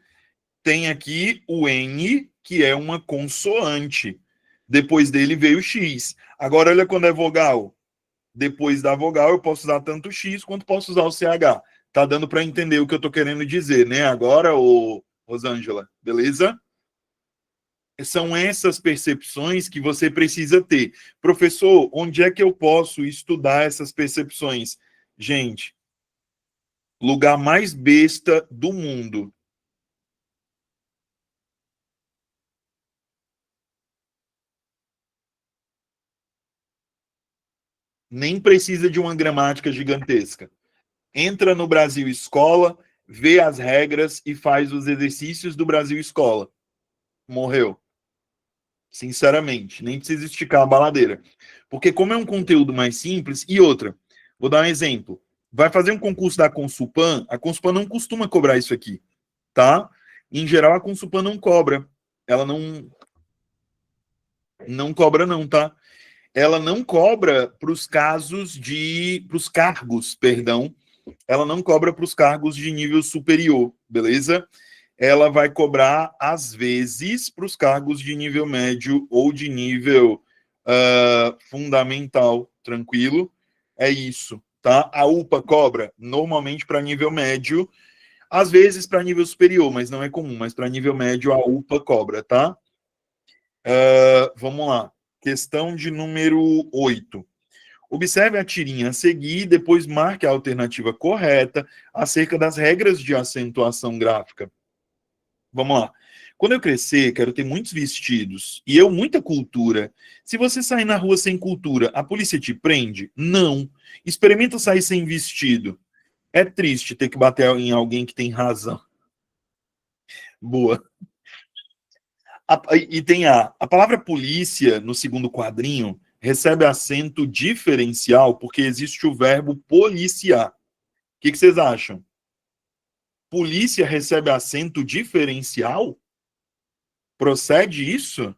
Tem aqui o N, que é uma consoante. Depois dele veio o X. Agora, olha quando é vogal. Depois da vogal, eu posso usar tanto o X quanto posso usar o CH. Tá dando para entender o que eu tô querendo dizer, né? Agora, ô Rosângela, beleza? São essas percepções que você precisa ter. Professor, onde é que eu posso estudar essas percepções? Gente, lugar mais besta do mundo. Nem precisa de uma gramática gigantesca. Entra no Brasil Escola, vê as regras e faz os exercícios do Brasil Escola. Morreu. Sinceramente, nem precisa esticar a baladeira. Porque como é um conteúdo mais simples, e outra, vou dar um exemplo. Vai fazer um concurso da Consulpan, a Consulpan não costuma cobrar isso aqui, tá? Em geral, a Consulpan não cobra. Ela não cobra não, tá? Ela não cobra para os casos de, para os cargos, perdão, ela não cobra para os cargos de nível superior, beleza? Ela vai cobrar, às vezes, para os cargos de nível médio ou de nível fundamental, tranquilo? É isso, tá? A UPA cobra normalmente para nível médio, às vezes para nível superior, mas não é comum, mas para nível médio a UPA cobra, tá? Vamos lá. Questão de número 8. Observe a tirinha a seguir e depois marque a alternativa correta acerca das regras de acentuação gráfica. Vamos lá. Quando eu crescer, quero ter muitos vestidos e eu muita cultura. Se você sair na rua sem cultura, a polícia te prende? Não. Experimenta sair sem vestido. É triste ter que bater em alguém que tem razão. Boa. E tem a palavra polícia no segundo quadrinho recebe acento diferencial porque existe o verbo policiar. O que vocês acham? Polícia recebe acento diferencial? Procede isso?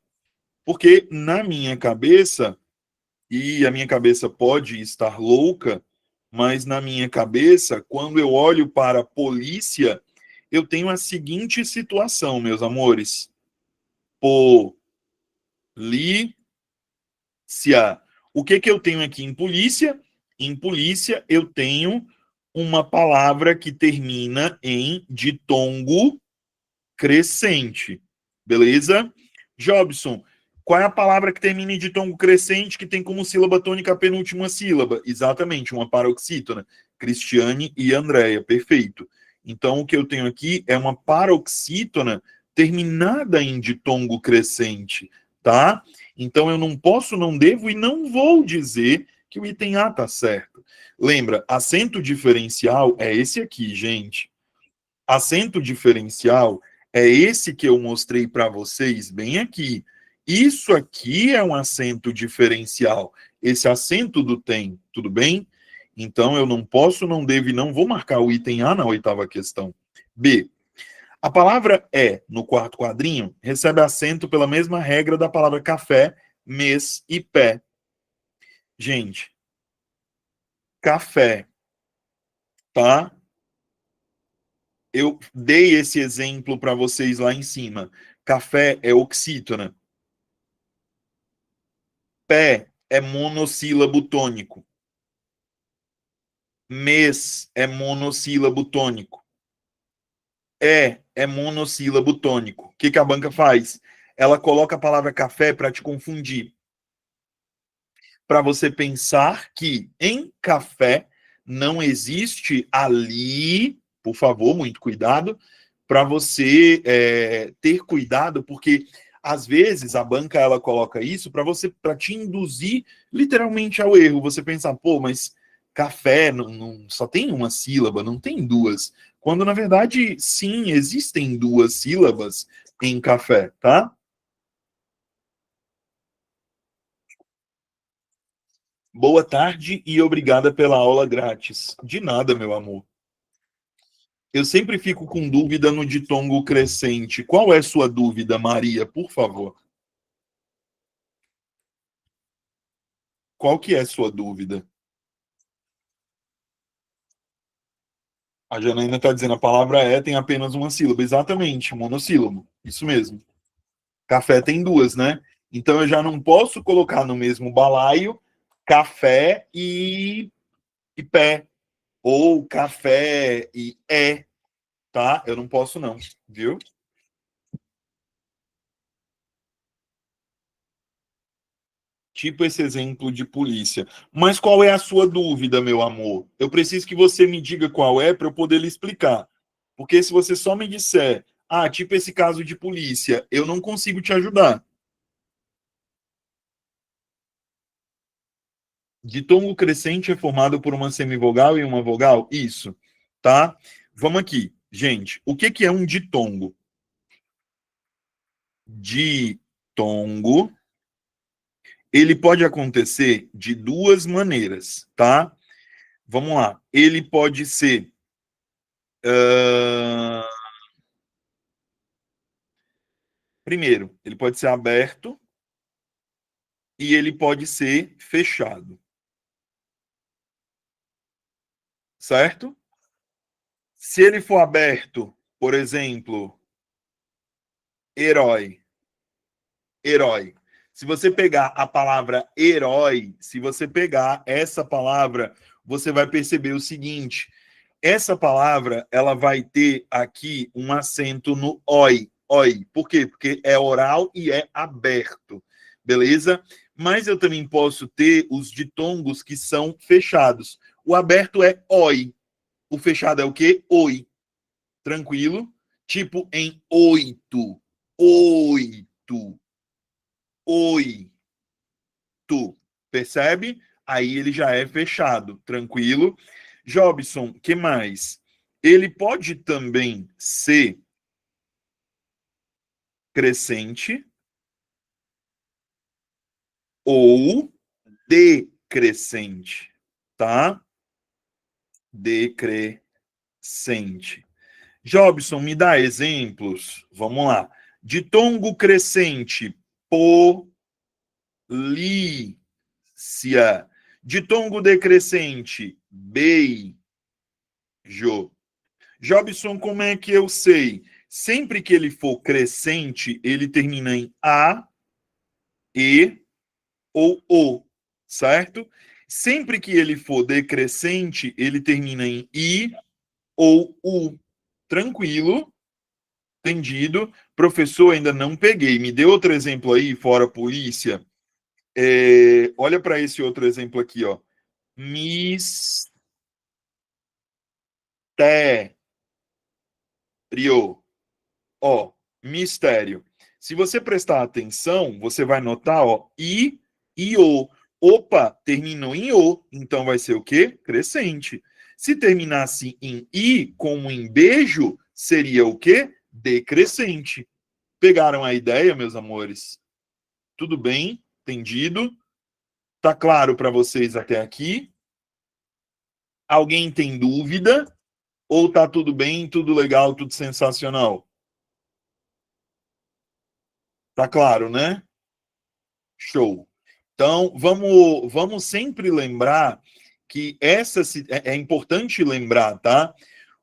Porque na minha cabeça, e a minha cabeça pode estar louca, mas na minha cabeça, quando eu olho para a polícia, eu tenho a seguinte situação, meus amores. Polícia. O que que eu tenho aqui em polícia? Em polícia, eu tenho uma palavra que termina em ditongo crescente. Beleza? Jobson, qual é a palavra que termina em ditongo crescente que tem como sílaba tônica a penúltima sílaba? Exatamente, uma paroxítona. Cristiane e Andréia, perfeito. Então, o que eu tenho aqui é uma paroxítona terminada em ditongo crescente, tá? Então, eu não posso, não devo e não vou dizer que o item A tá certo. Lembra, acento diferencial é esse aqui, gente. Acento diferencial é esse que eu mostrei para vocês bem aqui. Isso aqui é um acento diferencial. Esse acento do tem, tudo bem? Então eu não posso, não devo e não vou marcar o item A na oitava questão. B. A palavra é, no quarto quadrinho, recebe acento pela mesma regra da palavra café, mês e pé. Gente, café, tá? Eu dei esse exemplo para vocês lá em cima. Café é oxítona. Pé é monossílabo tônico. Mês é monossílabo tônico. É monossílabo tônico. O que, que a banca faz? Ela coloca a palavra café para te confundir. Para você pensar que em café não existe ali, por favor, muito cuidado, para você ter cuidado, porque às vezes a banca ela coloca isso para você, para te induzir literalmente ao erro. Você pensar, pô, mas café só tem uma sílaba, não tem duas. Quando na verdade, sim, existem duas sílabas em café, tá? Boa tarde e obrigada pela aula grátis. De nada, meu amor. Eu sempre fico com dúvida no ditongo crescente. Qual é sua dúvida, Maria, por favor? Qual que é sua dúvida? A Janaína está dizendo a palavra é tem apenas uma sílaba. Exatamente, monossílabo. Isso mesmo. Café tem duas, né? Então eu já não posso colocar no mesmo balaio café e pé. Ou café e tá? Eu não posso não, viu? Tipo esse exemplo de polícia. Mas qual é a sua dúvida, meu amor? Eu preciso que você me diga qual é para eu poder lhe explicar. Porque se você só me disser, tipo esse caso de polícia, eu não consigo te ajudar. Ditongo crescente é formado por uma semivogal e uma vogal? Isso, tá? Vamos aqui. Gente, o que é um ditongo? Ditongo, ele pode acontecer de duas maneiras, tá? Vamos lá. Ele pode ser primeiro, ele pode ser aberto e ele pode ser fechado, certo? Se ele for aberto, por exemplo, herói, herói. Se você pegar a palavra herói, se você pegar essa palavra, você vai perceber o seguinte: essa palavra ela vai ter aqui um acento no oi, oi. Por quê? Porque é oral e é aberto, beleza? Mas eu também posso ter os ditongos que são fechados. O aberto é oi, o fechado é o quê? Oi. Tranquilo? Tipo em oito, oito, oito. Percebe? Aí ele já é fechado. Tranquilo? Jobson, que mais? Ele pode também ser crescente ou decrescente, tá? Decrescente. Jobson, me dá exemplos. Vamos lá. Ditongo crescente, polícia. Ditongo decrescente, beijo. Jobson, como é que eu sei? Sempre que ele for crescente, ele termina em A, E ou O, certo? Sempre que ele for decrescente, ele termina em I ou U. Tranquilo? Entendido? Professor, ainda não peguei. Me dê outro exemplo aí, fora polícia. Olha para esse outro exemplo aqui, ó. Mistério. Ó, mistério. Se você prestar atenção, você vai notar, ó, I e O. Opa, terminou em O, então vai ser o quê? Crescente. Se terminasse em I, como em beijo, seria o quê? Decrescente. Pegaram a ideia, meus amores? Tudo bem? Entendido? Tá claro para vocês até aqui? Alguém tem dúvida? Ou tá tudo bem, tudo legal, tudo sensacional? Tá claro, né? Show. Então, vamos sempre lembrar que é importante lembrar, tá?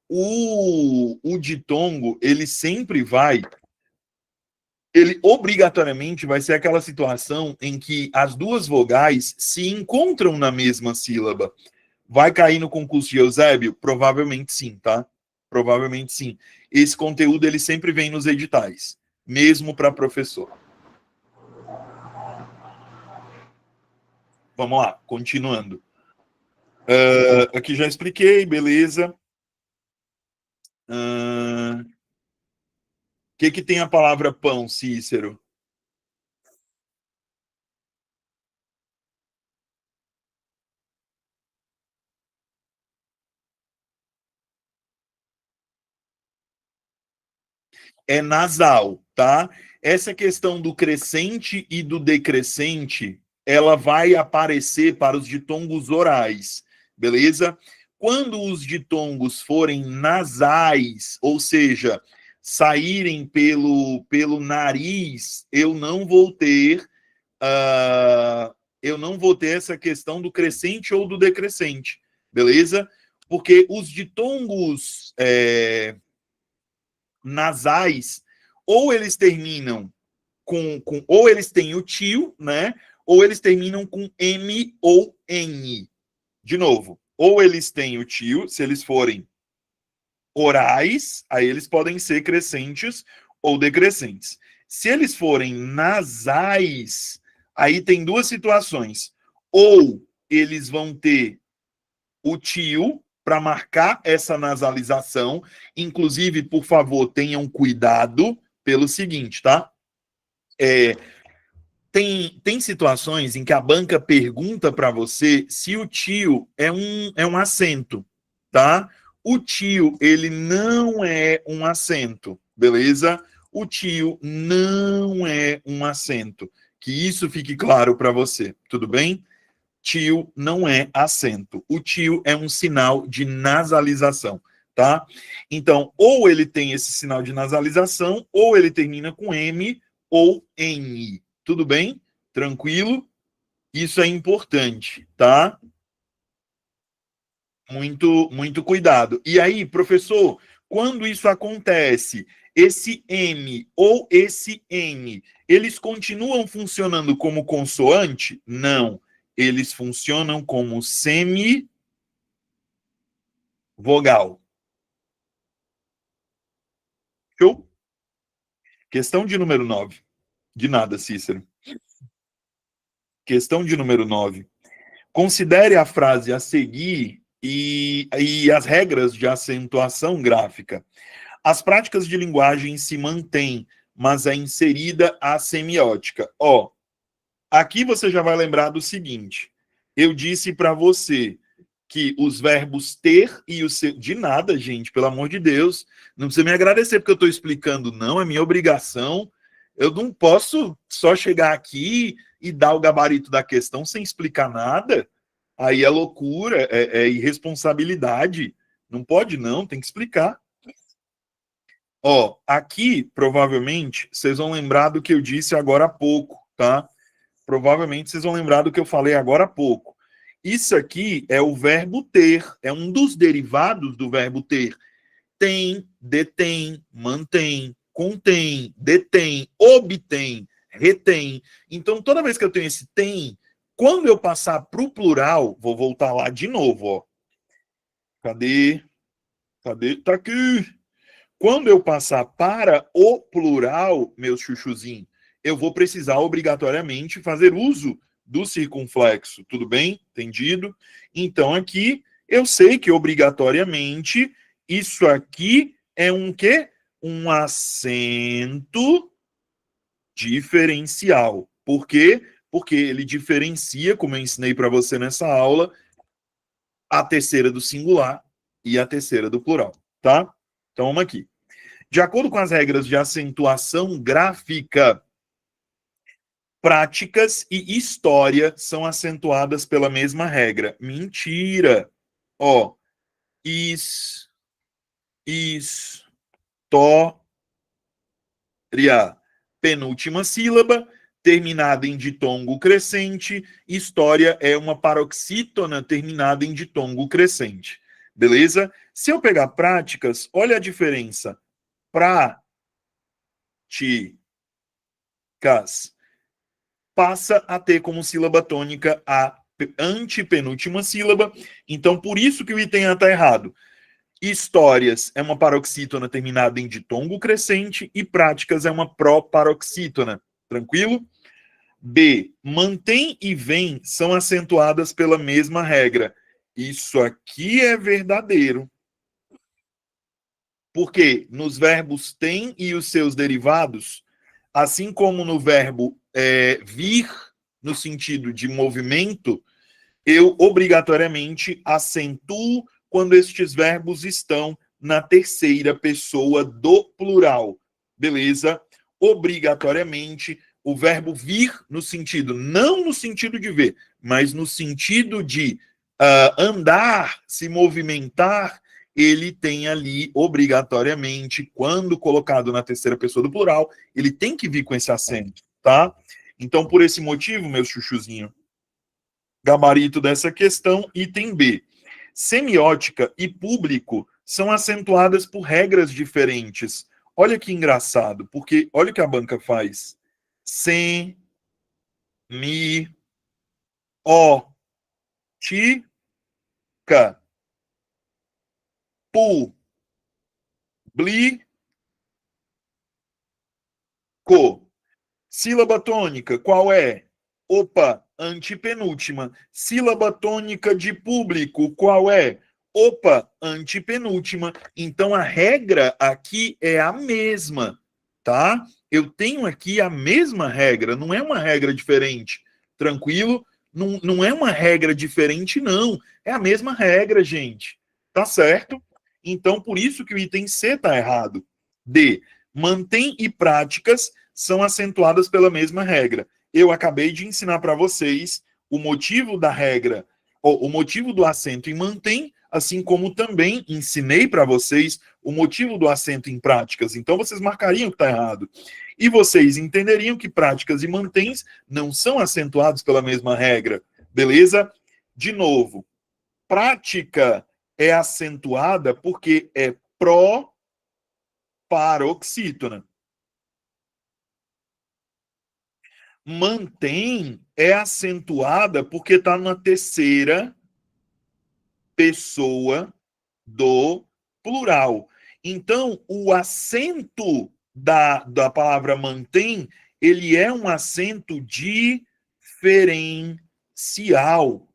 O ditongo, ele obrigatoriamente vai ser aquela situação em que as duas vogais se encontram na mesma sílaba. Vai cair no concurso de Eusébio? Provavelmente sim, tá? Provavelmente sim. Esse conteúdo ele sempre vem nos editais, mesmo para professor. Vamos lá, continuando. Aqui já expliquei, beleza. O que tem a palavra pão, Cícero? É nasal, tá? Essa questão do crescente e do decrescente, ela vai aparecer para os ditongos orais, beleza? Quando os ditongos forem nasais, ou seja, saírem pelo nariz, eu não vou ter essa questão do crescente ou do decrescente, beleza? Porque os ditongos nasais, ou eles terminam ou eles têm o tio, né? Ou eles terminam com M ou N. De novo, ou eles têm o tio, se eles forem orais, aí eles podem ser crescentes ou decrescentes. Se eles forem nasais, aí tem duas situações. Ou eles vão ter o tio para marcar essa nasalização. Inclusive, por favor, tenham cuidado pelo seguinte, tá? Tem situações em que a banca pergunta para você se o tio é um acento, tá? O tio, ele não é um acento, beleza? O tio não é um acento. Que isso fique claro para você, tudo bem? Tio não é acento. O tio é um sinal de nasalização, tá? Então, ou ele tem esse sinal de nasalização, ou ele termina com M ou N. Tudo bem? Tranquilo? Isso é importante, tá? Muito cuidado. E aí, professor, quando isso acontece, esse M ou esse N, eles continuam funcionando como consoante? Não. Eles funcionam como semivogal. Show? Questão de número 9. De nada, Cícero. Questão de número 9. Considere a frase a seguir e as regras de acentuação gráfica. As práticas de linguagem se mantêm, mas é inserida a semiótica. Ó, aqui você já vai lembrar do seguinte. Eu disse para você que os verbos ter e o ser... De nada, gente, pelo amor de Deus. Não precisa me agradecer porque eu estou explicando, não. É minha obrigação. Eu não posso só chegar aqui e dar o gabarito da questão sem explicar nada. Aí é loucura, é irresponsabilidade. Não pode, não, tem que explicar. Ó, aqui, provavelmente, vocês vão lembrar do que eu disse agora há pouco, tá? Provavelmente vocês vão lembrar do que eu falei agora há pouco. Isso aqui é o verbo ter, é um dos derivados do verbo ter. Tem, detém, mantém, contém, detém, obtém, retém. Então, toda vez que eu tenho esse tem, quando eu passar para o plural, vou voltar lá de novo, ó. Cadê? Cadê? Tá aqui. Quando eu passar para o plural, meus chuchuzinhos, eu vou precisar obrigatoriamente fazer uso do circunflexo. Tudo bem? Entendido? Então, aqui, eu sei que obrigatoriamente isso aqui é um quê? Um acento diferencial. Por quê? Porque ele diferencia, como eu ensinei para você nessa aula, a terceira do singular e a terceira do plural, tá? Então, vamos aqui. De acordo com as regras de acentuação gráfica, práticas e história são acentuadas pela mesma regra. Mentira! Ó, história, penúltima sílaba, terminada em ditongo crescente. História é uma paroxítona terminada em ditongo crescente. Beleza? Se eu pegar práticas, olha a diferença. Práticas passa a ter como sílaba tônica a antepenúltima sílaba. Então, por isso que o item A está errado. Histórias é uma paroxítona terminada em ditongo crescente e práticas é uma proparoxítona. Tranquilo? B. Mantém e vem são acentuadas pela mesma regra. Isso aqui é verdadeiro. Porque nos verbos tem e os seus derivados, assim como no verbo vir, no sentido de movimento, eu obrigatoriamente acentuo quando estes verbos estão na terceira pessoa do plural. Beleza? Obrigatoriamente, o verbo vir no sentido, não no sentido de ver, mas no sentido de andar, se movimentar, ele tem ali, obrigatoriamente, quando colocado na terceira pessoa do plural, ele tem que vir com esse acento, tá? Então, por esse motivo, meu chuchuzinho, gabarito dessa questão, item B. Semiótica e público são acentuadas por regras diferentes. Olha que engraçado, porque olha o que a banca faz. Sem, mi, ó, ti, ca, pu, bli, co. Sílaba tônica, qual é? Opa, antepenúltima. Sílaba tônica de público, qual é? Opa, antepenúltima. Então a regra aqui é a mesma, tá? Eu tenho aqui a mesma regra, não é uma regra diferente. Tranquilo? Não é uma regra diferente, não. É a mesma regra, gente. Tá certo? Então, por isso que o item C tá errado. D. Mantém e práticas são acentuadas pela mesma regra. Eu acabei de ensinar para vocês o motivo da regra, o motivo do acento em mantém, assim como também ensinei para vocês o motivo do acento em práticas. Então vocês marcariam que está errado. E vocês entenderiam que práticas e manténs não são acentuados pela mesma regra. Beleza? De novo, prática é acentuada porque é pró-paroxítona. Mantém é acentuada porque está na terceira pessoa do plural. Então, o acento da palavra mantém, ele é um acento diferencial.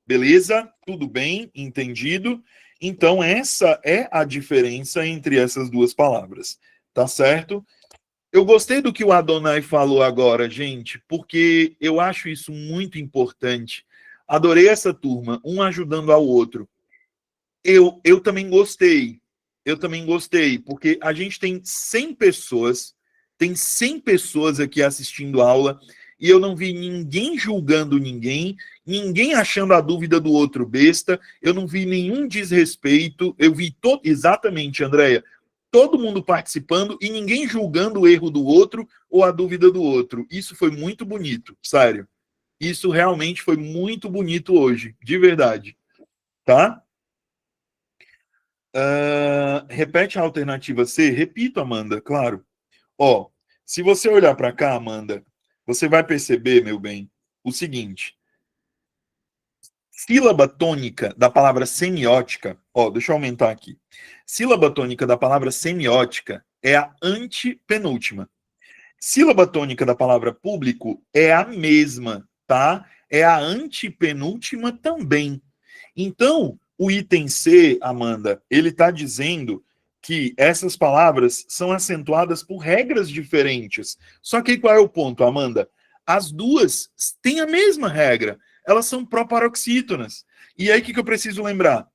Beleza? Tudo bem? Entendido? Então, essa é a diferença entre essas duas palavras. Tá certo? Eu gostei do que o Adonai falou agora, gente, porque eu acho isso muito importante. Adorei essa turma, um ajudando ao outro. Eu também gostei. Eu também gostei, porque a gente tem 100 pessoas aqui assistindo aula, e eu não vi ninguém julgando ninguém, ninguém achando a dúvida do outro besta, eu não vi nenhum desrespeito, eu vi exatamente, Andréia, todo mundo participando e ninguém julgando o erro do outro ou a dúvida do outro. Isso foi muito bonito, sério. Isso realmente foi muito bonito hoje, de verdade. Tá? Repete a alternativa C. Repito, Amanda, claro. Ó, se você olhar para cá, Amanda, você vai perceber, meu bem, o seguinte. Sílaba tônica da palavra semiótica, ó, deixa eu aumentar aqui. Sílaba tônica da palavra semiótica é a antepenúltima. Sílaba tônica da palavra público é a mesma, tá? É a antepenúltima também. Então, o item C, Amanda, ele está dizendo que essas palavras são acentuadas por regras diferentes. Só que qual é o ponto, Amanda? As duas têm a mesma regra. Elas são proparoxítonas. E aí, o que eu preciso lembrar?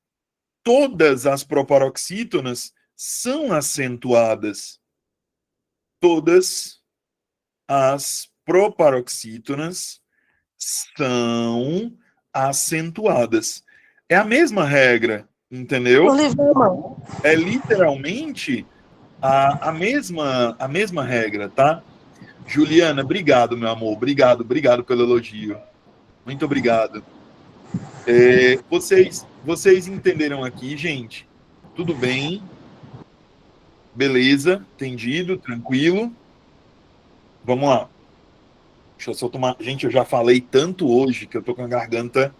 Todas as proparoxítonas são acentuadas. Todas as proparoxítonas são acentuadas. É a mesma regra, entendeu? É literalmente a mesma regra, tá? Juliana, obrigado, meu amor. Obrigado pelo elogio. Muito obrigado. Vocês entenderam aqui, gente? Tudo bem? Beleza? Entendido? Tranquilo? Vamos lá. Deixa eu só tomar. Gente, eu já falei tanto hoje que eu tô com a garganta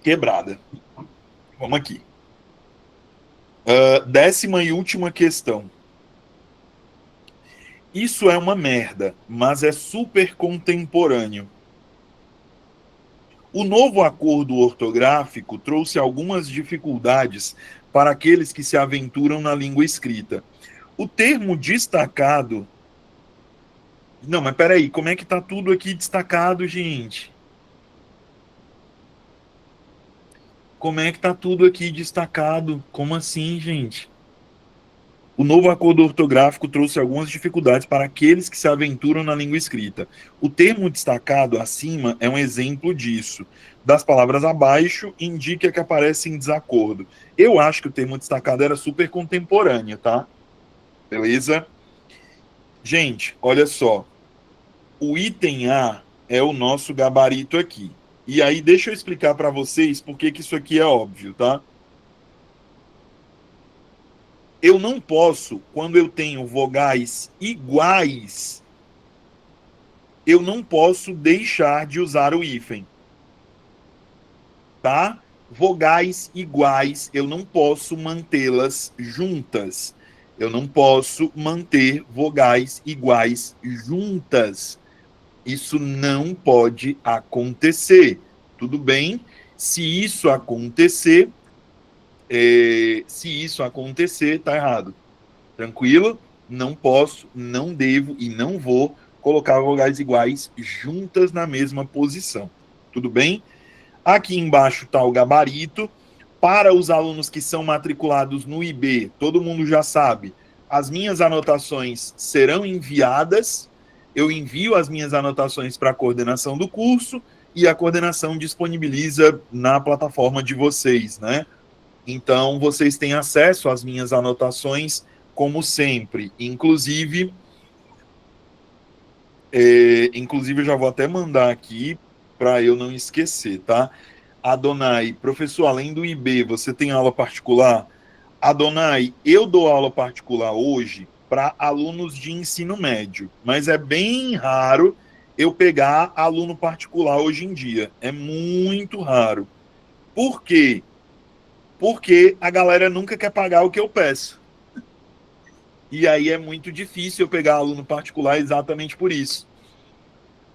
quebrada. Vamos aqui. 10ª e última questão. Isso é uma merda, mas é super contemporâneo. O novo acordo ortográfico trouxe algumas dificuldades para aqueles que se aventuram na língua escrita. O termo destacado. Não, mas peraí, como é que tá tudo aqui destacado, gente? Como é que tá tudo aqui destacado? Como assim, gente? O novo acordo ortográfico trouxe algumas dificuldades para aqueles que se aventuram na língua escrita. O termo destacado acima é um exemplo disso. Das palavras abaixo, indica que aparece em desacordo. Eu acho que o termo destacado era super contemporâneo, tá? Beleza? Gente, olha só. O item A é o nosso gabarito aqui. E aí, deixa eu explicar para vocês por que isso aqui é óbvio, tá? Eu não posso, quando eu tenho vogais iguais, eu não posso deixar de usar o hífen, tá? Vogais iguais, eu não posso mantê-las juntas. Eu não posso manter vogais iguais juntas. Isso não pode acontecer. Tudo bem? Se isso acontecer, tá errado. Tranquilo? Não posso, não devo e não vou colocar vogais iguais juntas na mesma posição. Tudo bem? Aqui embaixo está o gabarito. Para os alunos que são matriculados no IB, todo mundo já sabe, as minhas anotações serão enviadas. Eu envio as minhas anotações para a coordenação do curso e a coordenação disponibiliza na plataforma de vocês, né? Então, vocês têm acesso às minhas anotações, como sempre. Inclusive, eu já vou até mandar aqui para eu não esquecer, tá? Adonai, professor, além do IB, você tem aula particular? Adonai, eu dou aula particular hoje para alunos de ensino médio, mas é bem raro eu pegar aluno particular hoje em dia. É muito raro. Por quê? Porque a galera nunca quer pagar o que eu peço. E aí é muito difícil eu pegar aluno particular exatamente por isso.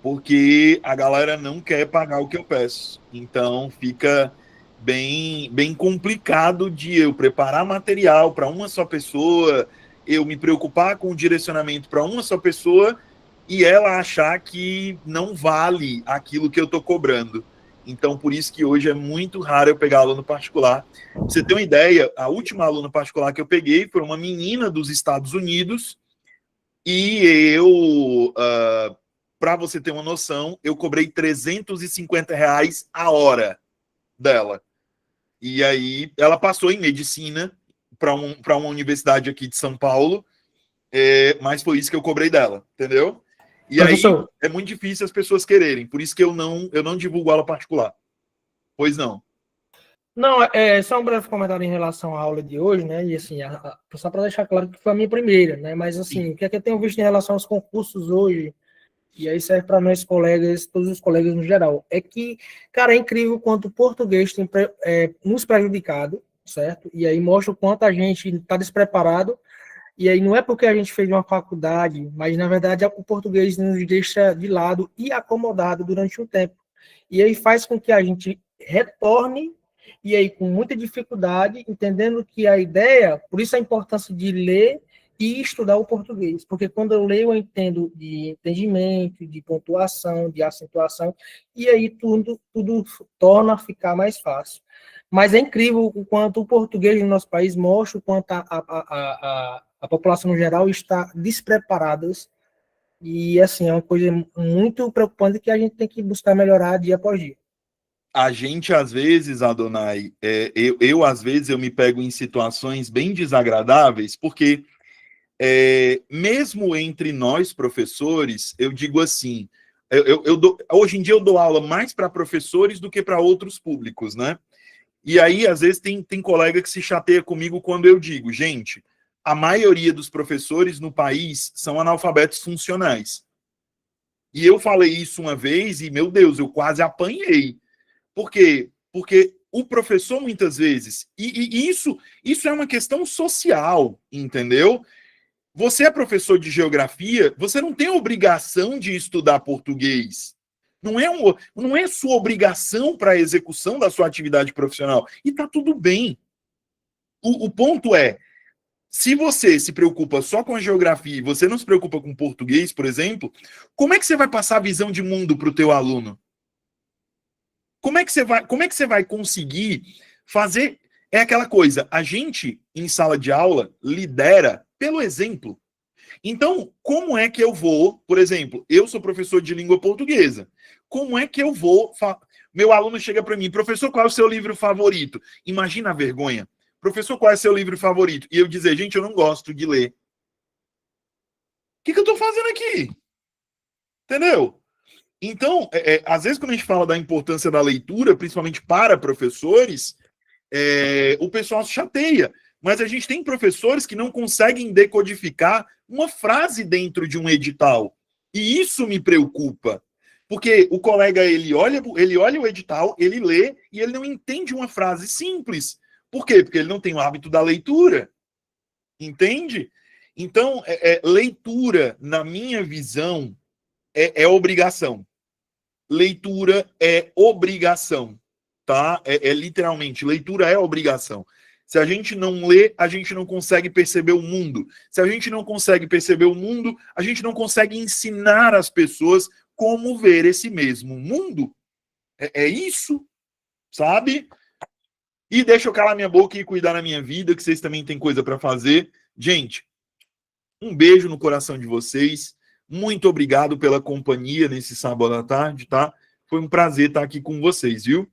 Porque a galera não quer pagar o que eu peço. Então fica bem complicado de eu preparar material para uma só pessoa, eu me preocupar com o direcionamento para uma só pessoa e ela achar que não vale aquilo que eu estou cobrando. Então, por isso que hoje é muito raro eu pegar aluno particular. Pra você ter uma ideia, a última aluna particular que eu peguei foi uma menina dos Estados Unidos e para você ter uma noção, eu cobrei R$ 350 a hora dela. E aí ela passou em medicina para uma universidade aqui de São Paulo, mas foi isso que eu cobrei dela, entendeu? E aí Professor, é muito difícil as pessoas quererem, por isso que eu não divulgo aula particular. Pois não. não, só um breve comentário em relação à aula de hoje, né? E assim, só para deixar claro que foi a minha primeira, né? Mas Sim. assim, o que é que eu tenho visto em relação aos concursos hoje, e aí serve para nós colegas, todos os colegas no geral, é que, cara, é incrível quanto o português tem nos prejudicado, certo? E aí mostra o quanto a gente está despreparado. E aí não é porque a gente fez uma faculdade, mas na verdade o português nos deixa de lado e acomodado durante um tempo. E aí faz com que a gente retorne, e aí com muita dificuldade, entendendo que a ideia, por isso a importância de ler e estudar o português, porque quando eu leio eu entendo de entendimento, de pontuação, de acentuação, e aí tudo torna a ficar mais fácil. Mas é incrível o quanto o português no nosso país mostra o quanto a população no geral está despreparada. E, assim, é uma coisa muito preocupante que a gente tem que buscar melhorar dia após dia. A gente, às vezes, Adonai, às vezes, eu me pego em situações bem desagradáveis, porque mesmo entre nós, professores, eu digo assim, hoje em dia eu dou aula mais para professores do que para outros públicos, né? E aí, às vezes, tem colega que se chateia comigo quando eu digo, gente, a maioria dos professores no país são analfabetos funcionais. E eu falei isso uma vez e, meu Deus, eu quase apanhei. Por quê? Porque o professor, muitas vezes, e isso é uma questão social, entendeu? Você é professor de geografia, você não tem obrigação de estudar português. Não é sua obrigação para a execução da sua atividade profissional. E está tudo bem. O ponto é, se você se preocupa só com a geografia e você não se preocupa com português, por exemplo, como é que você vai passar a visão de mundo para o teu aluno? Como é que você vai conseguir fazer? É aquela coisa, a gente, em sala de aula, lidera pelo exemplo. Então, como é que eu vou, por exemplo, eu sou professor de língua portuguesa, como é que eu vou, meu aluno chega para mim, professor, qual é o seu livro favorito? Imagina a vergonha. Professor, qual é o seu livro favorito? E eu dizer, gente, eu não gosto de ler. O que eu estou fazendo aqui? Entendeu? Então, às vezes, quando a gente fala da importância da leitura, principalmente para professores, o pessoal se chateia. Mas a gente tem professores que não conseguem decodificar uma frase dentro de um edital. E isso me preocupa. Porque o colega, ele olha o edital, ele lê e ele não entende uma frase simples. Por quê? Porque ele não tem o hábito da leitura. Entende? Então, leitura, na minha visão, é obrigação. Leitura é obrigação, tá? Literalmente, leitura é obrigação. Se a gente não lê, a gente não consegue perceber o mundo. Se a gente não consegue perceber o mundo, a gente não consegue ensinar as pessoas como ver esse mesmo mundo. É isso, sabe? E deixa eu calar minha boca e cuidar da minha vida, que vocês também têm coisa para fazer. Gente, um beijo no coração de vocês. Muito obrigado pela companhia nesse sábado à tarde, tá? Foi um prazer estar aqui com vocês, viu?